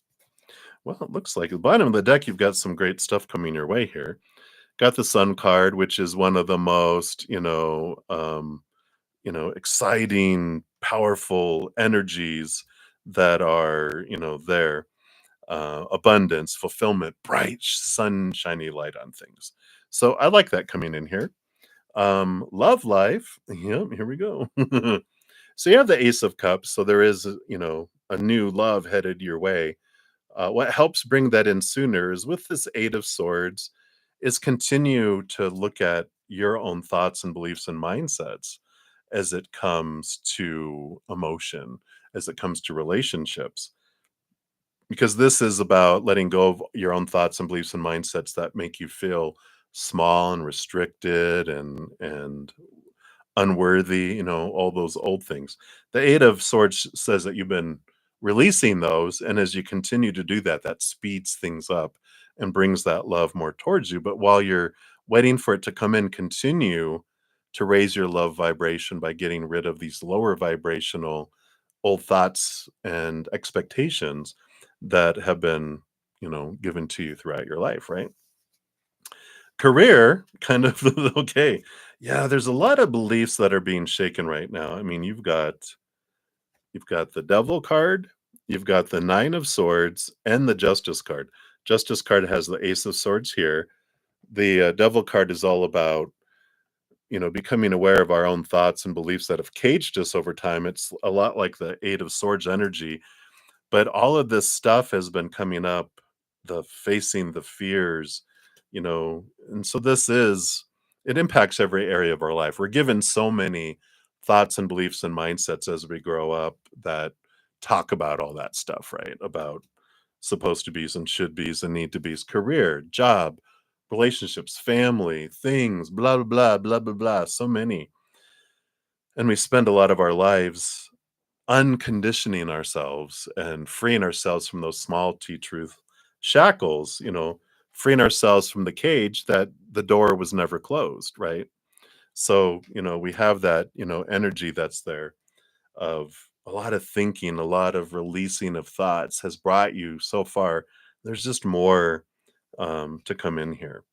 Speaker 1: Well, it looks like at the bottom of the deck, you've got some great stuff coming your way here. Got the Sun card, which is one of the most, exciting, powerful energies that are, there. Abundance, fulfillment, bright, sunshiny light on things. So I like that coming in here. Love life. Yep, here we go. So you have the Ace of Cups. So there is, a new love headed your way. What helps bring that in sooner is with this Eight of Swords, is continue to look at your own thoughts and beliefs and mindsets as it comes to emotion, as it comes to relationships. Because this is about letting go of your own thoughts and beliefs and mindsets that make you feel small and restricted and unworthy, all those old things. The Eight of Swords says that you've been releasing those, and as you continue to do that, that speeds things up and brings that love more towards you. But while you're waiting for it to come in, continue to raise your love vibration by getting rid of these lower vibrational old thoughts and expectations that have been, given to you throughout your life, right? Career, kind of okay. Yeah, there's a lot of beliefs that are being shaken right now. I mean, you've got the Devil card, you've got the Nine of Swords, and the Justice card. Justice card has the Ace of Swords here. The Devil card is all about, becoming aware of our own thoughts and beliefs that have caged us over time. It's a lot like the Eight of Swords energy, but all of this stuff has been coming up, the facing the fears, and so it impacts every area of our life. We're given so many thoughts and beliefs and mindsets as we grow up that talk about all that stuff, right? About supposed to be's and should be's and need to be's, career, job, relationships, family, things, blah, blah, blah, blah, blah, blah, so many. And we spend a lot of our lives unconditioning ourselves and freeing ourselves from those small T truth shackles, freeing ourselves from the cage that the door was never closed, right? So, we have that, energy that's there of a lot of thinking, a lot of releasing of thoughts has brought you so far. There's just more to come in here.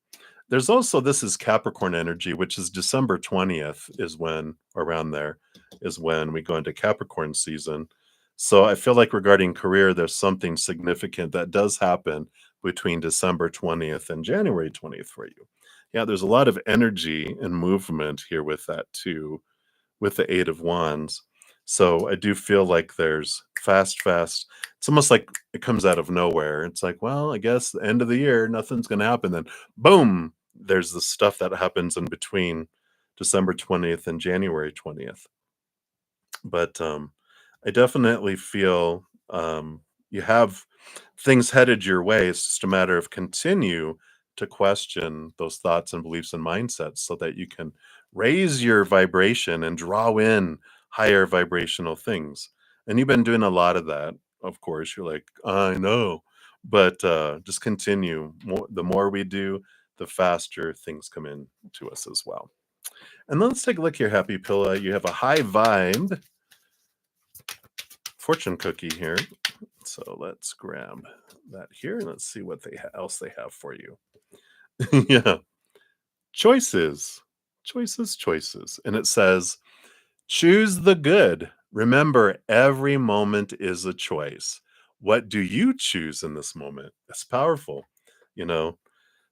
Speaker 1: There's also, this is Capricorn energy, which is December 20th is when, around there, is when we go into Capricorn season. So I feel like regarding career, there's something significant that does happen between December 20th and January 20th for you. Yeah, there's a lot of energy and movement here with that too, with the Eight of Wands. So I do feel like there's fast. It's almost like it comes out of nowhere. It's like, well, I guess the end of the year, nothing's going to happen. Then, boom, there's the stuff that happens in between December 20th and January 20th. But I definitely feel you have things headed your way. It's just a matter of continue to question those thoughts and beliefs and mindsets so that you can raise your vibration and draw in higher vibrational things. And you've been doing a lot of that. Of course, you're like, I know, but just continue. The more we do, the faster things come in to us as well. And let's take a look here, Happy Pilla. You have a high vibe fortune cookie here. So let's grab that here and let's see what else they have for you. Yeah. Choices. Choices. And it says, choose the good. Remember, every moment is a choice. What do you choose in this moment? It's powerful. You know,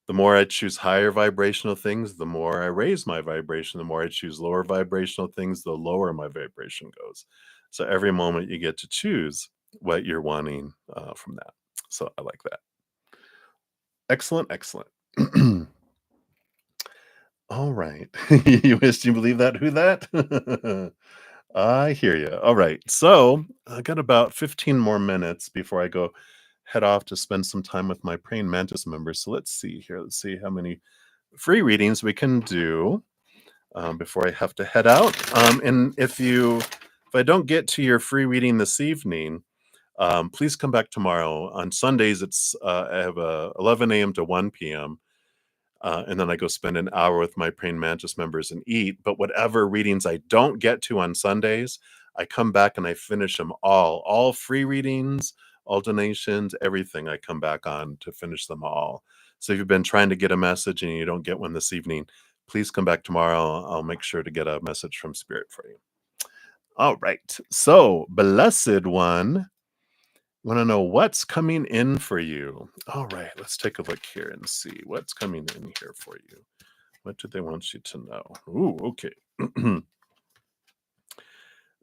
Speaker 1: the more I choose higher vibrational things, the more I raise my vibration. The more I choose lower vibrational things, the lower my vibration goes. So every moment you get to choose what you're wanting from that. So I like that. Excellent. All right. You wish you believe that? Who that? I hear you. All right. So I got about 15 more minutes before I go head off to spend some time with my Praying Mantis members. So let's see here. Let's see how many free readings we can do before I have to head out. And if I don't get to your free reading this evening, please come back tomorrow. On Sundays, I have 11 a.m. to 1 p.m. And then I go spend an hour with my Praying Mantis members and eat. But whatever readings I don't get to on Sundays, I come back and I finish them all free readings, all donations, everything. I come back on to finish them all. So if you've been trying to get a message and you don't get one this evening, please come back tomorrow. I'll make sure to get a message from Spirit for you. All right. So, blessed one, want to know what's coming in for you. All right. Let's take a look here and see what's coming in here for you. What do they want you to know? Ooh, okay.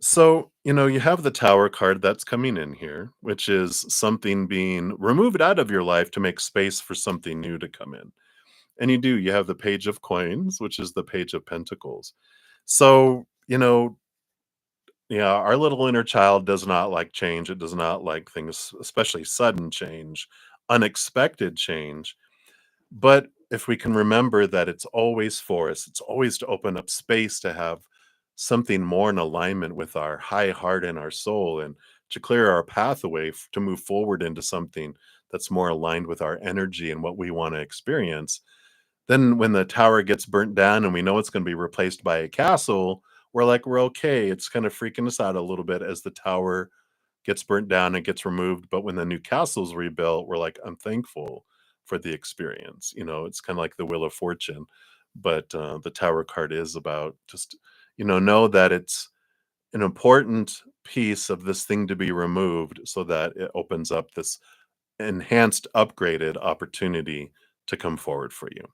Speaker 1: So, you have the Tower card that's coming in here, which is something being removed out of your life to make space for something new to come in. And you have the Page of Coins, which is the Page of Pentacles. So, yeah, our little inner child does not like change. It does not like things, especially sudden change, unexpected change. But if we can remember that it's always for us, it's always to open up space to have something more in alignment with our high heart and our soul, and to clear our pathway to move forward into something that's more aligned with our energy and what we want to experience. Then when the tower gets burnt down and we know it's going to be replaced by a castle, we're like, we're okay. It's kind of freaking us out a little bit as the tower gets burnt down and gets removed. But when the new castle's rebuilt, we're like, I'm thankful for the experience. It's kind of like the Wheel of Fortune. But the Tower card is about just, know that it's an important piece of this thing to be removed so that it opens up this enhanced, upgraded opportunity to come forward for you.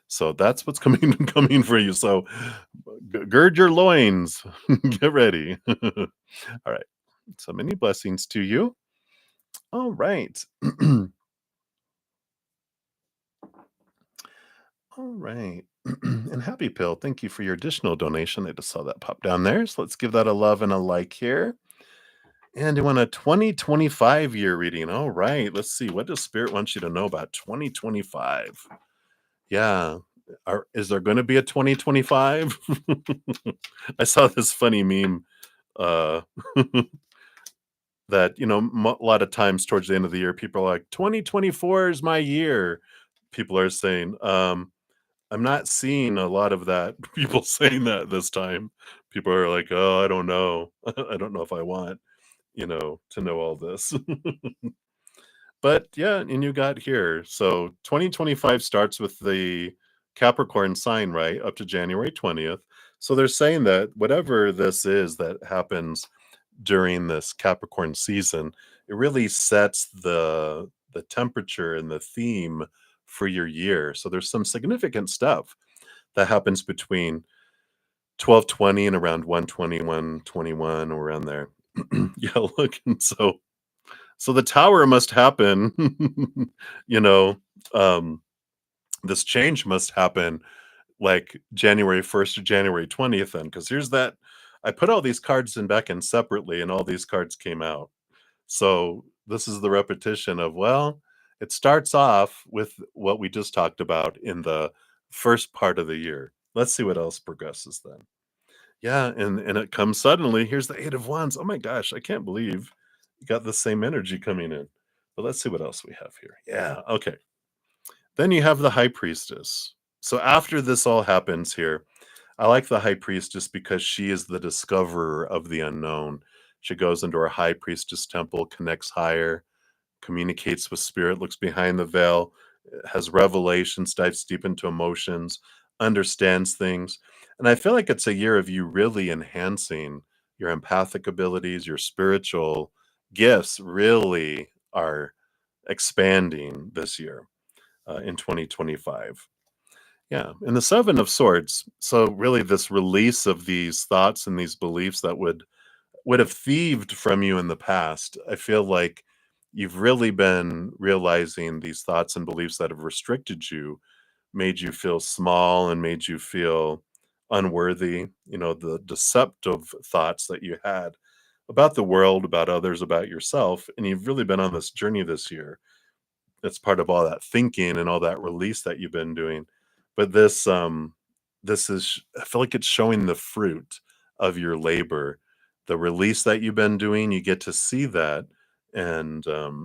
Speaker 1: So that's what's coming for you. So gird your loins, get ready. All right. So many blessings to you. All right. All right. And Happy Pill, thank you for your additional donation. I just saw that pop down there. So let's give that a love and a like here. And you want a 2025 year reading. All right. Let's see. What does Spirit want you to know about 2025? Yeah. Is there going to be a 2025? I saw this funny meme uh that a lot of times towards the end of the year people are like 2024 is my year. People are saying I'm not seeing a lot of that people saying that this time. People are like, oh, I don't know. I don't know if I want to know all this. But yeah, and you got here. So 2025 starts with the Capricorn sign, right? Up to January 20th. So they're saying that whatever this is that happens during this Capricorn season, it really sets the temperature and the theme for your year. So there's some significant stuff that happens between 12:20 and around 1:20, 1:21, around there. Yeah, look, and so the tower must happen. you know, um, this change must happen like January 1st or January 20th then, because here's that. I put all these cards in back in separately, and all these cards came out. So this is the repetition of, well, it starts off with what we just talked about in the first part of the year. Let's see what else progresses then. Yeah, and it comes suddenly. Here's the 8 of Wands. Oh my gosh, I can't believe you got the same energy coming in. But let's see what else we have here. Yeah, okay. Then you have the High Priestess. So after this all happens here, I like the High Priestess because she is the discoverer of the unknown. She goes into her High Priestess temple, connects higher, communicates with spirit, looks behind the veil, has revelations, dives deep into emotions, understands things. And I feel like it's a year of you really enhancing your empathic abilities, your spiritual gifts really are expanding this year in 2025. Yeah. And the Seven of Swords. So, really, this release of these thoughts and these beliefs that would have thieved from you in the past. I feel like you've really been realizing these thoughts and beliefs that have restricted you, made you feel small and made you feel unworthy. The deceptive thoughts that you had about the world, about others, about yourself. And you've really been on this journey this year. It's part of all that thinking and all that release that you've been doing. But this is, I feel like it's showing the fruit of your labor. The release that you've been doing, you get to see that, and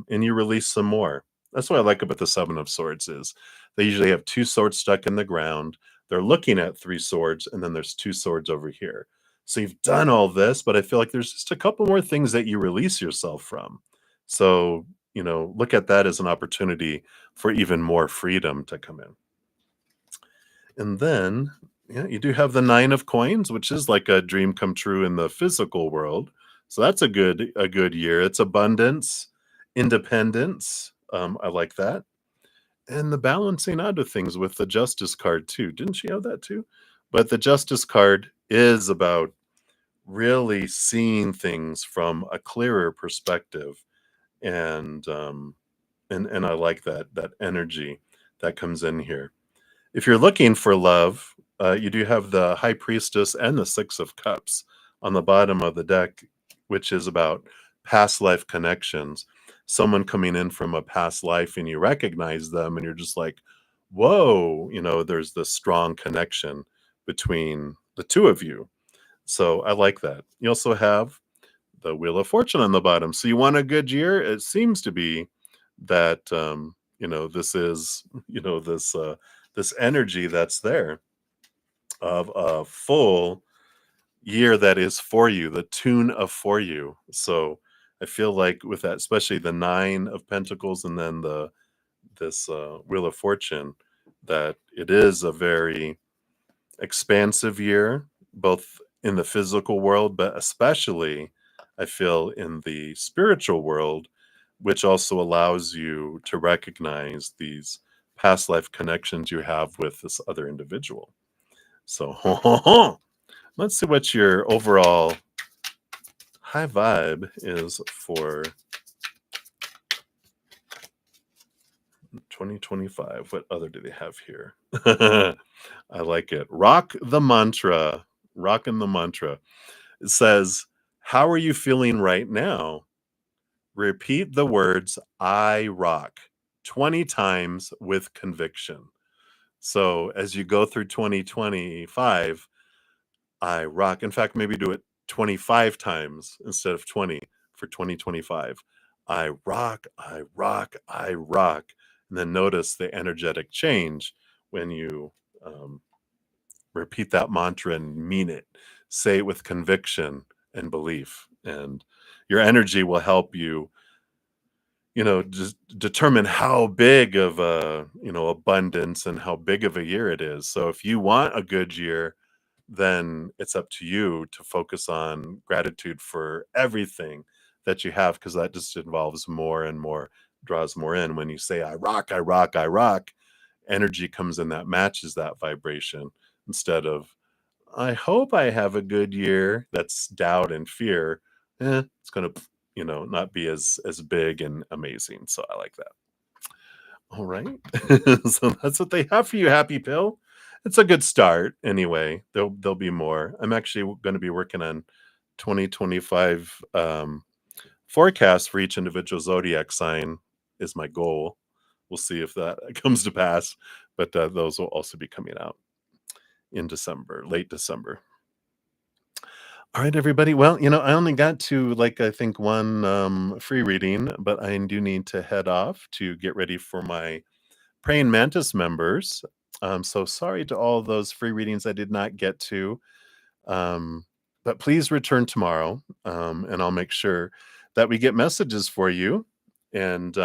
Speaker 1: you release some more. That's what I like about the Seven of Swords is they usually have two swords stuck in the ground. They're looking at three swords, and then there's two swords over here. So you've done all this, but I feel like there's just a couple more things that you release yourself from. So, look at that as an opportunity for even more freedom to come in. And then, yeah, you do have the Nine of Coins, which is like a dream come true in the physical world. So that's a good year. It's abundance, independence. I like that. And the balancing out of things with the Justice card too. Didn't she have that too? But the Justice card is about really seeing things from a clearer perspective. And and I like that energy that comes in here. If you're looking for love, you do have the High Priestess and the Six of Cups on the bottom of the deck, which is about past life connections. Someone coming in from a past life and you recognize them and you're just like, whoa, there's this strong connection between the two of you. So I like that. You also have the Wheel of Fortune on the bottom. So you want a good year? It seems to be that this is this energy that's there of a full year that is for you, the tune of for you. So I feel like with that, especially the Nine of Pentacles and then the this Wheel of Fortune, that it is a very expansive year, both in the physical world, but especially I feel in the spiritual world, which also allows you to recognize these past life connections you have with this other individual. So let's see what your overall high vibe is for 2025. What other do they have here? I like it. Rock the mantra. Rocking the mantra. It says, how are you feeling right now? Repeat the words, I rock, 20 times with conviction. So as you go through 2025, I rock. In fact, maybe do it 25 times instead of 20 for 2025. I rock, I rock, I rock. And then notice the energetic change when you repeat that mantra and mean it. Say it with conviction and belief. And your energy will help you, just determine how big of a, abundance and how big of a year it is. So if you want a good year, then it's up to you to focus on gratitude for everything that you have, because that just involves more and more, draws more in. When you say, I rock, I rock, I rock, energy comes in that matches that vibration instead of, I hope I have a good year. That's doubt and fear. It's going to, not be as big and amazing. So I like that. All right. So that's what they have for you, Happy Pill. It's a good start anyway. There'll be more. I'm actually going to be working on 2025 forecasts for each individual zodiac sign is my goal. We'll see if that comes to pass, but those will also be coming out in December, late December. All right, everybody. Well, I only got to I think one free reading, but I do need to head off to get ready for my Praying Mantis members. So sorry to all those free readings I did not get to. But please return tomorrow, and I'll make sure that we get messages for you. And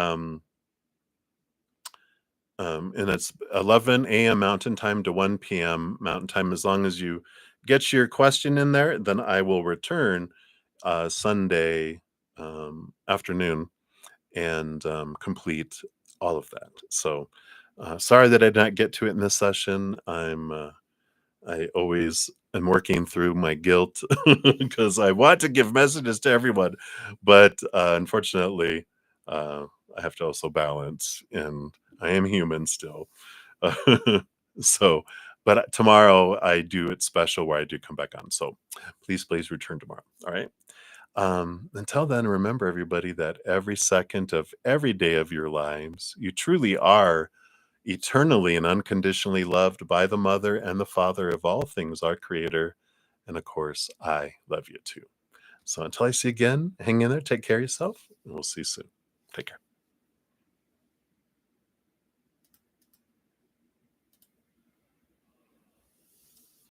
Speaker 1: it's 11 a.m. Mountain Time to 1 p.m. Mountain Time. As long as you get your question in there, then I will return Sunday afternoon and complete all of that. So sorry that I did not get to it in this session. I always am working through my guilt because I want to give messages to everyone, but unfortunately, I have to also balance, and I am human still. So, but tomorrow I do it special where I do come back on. So please return tomorrow. All right. Until then, remember everybody that every second of every day of your lives, you truly are eternally and unconditionally loved by the Mother and the Father of all things, our Creator. And of course, I love you too. So until I see you again, hang in there, take care of yourself, and we'll see you soon. Take care.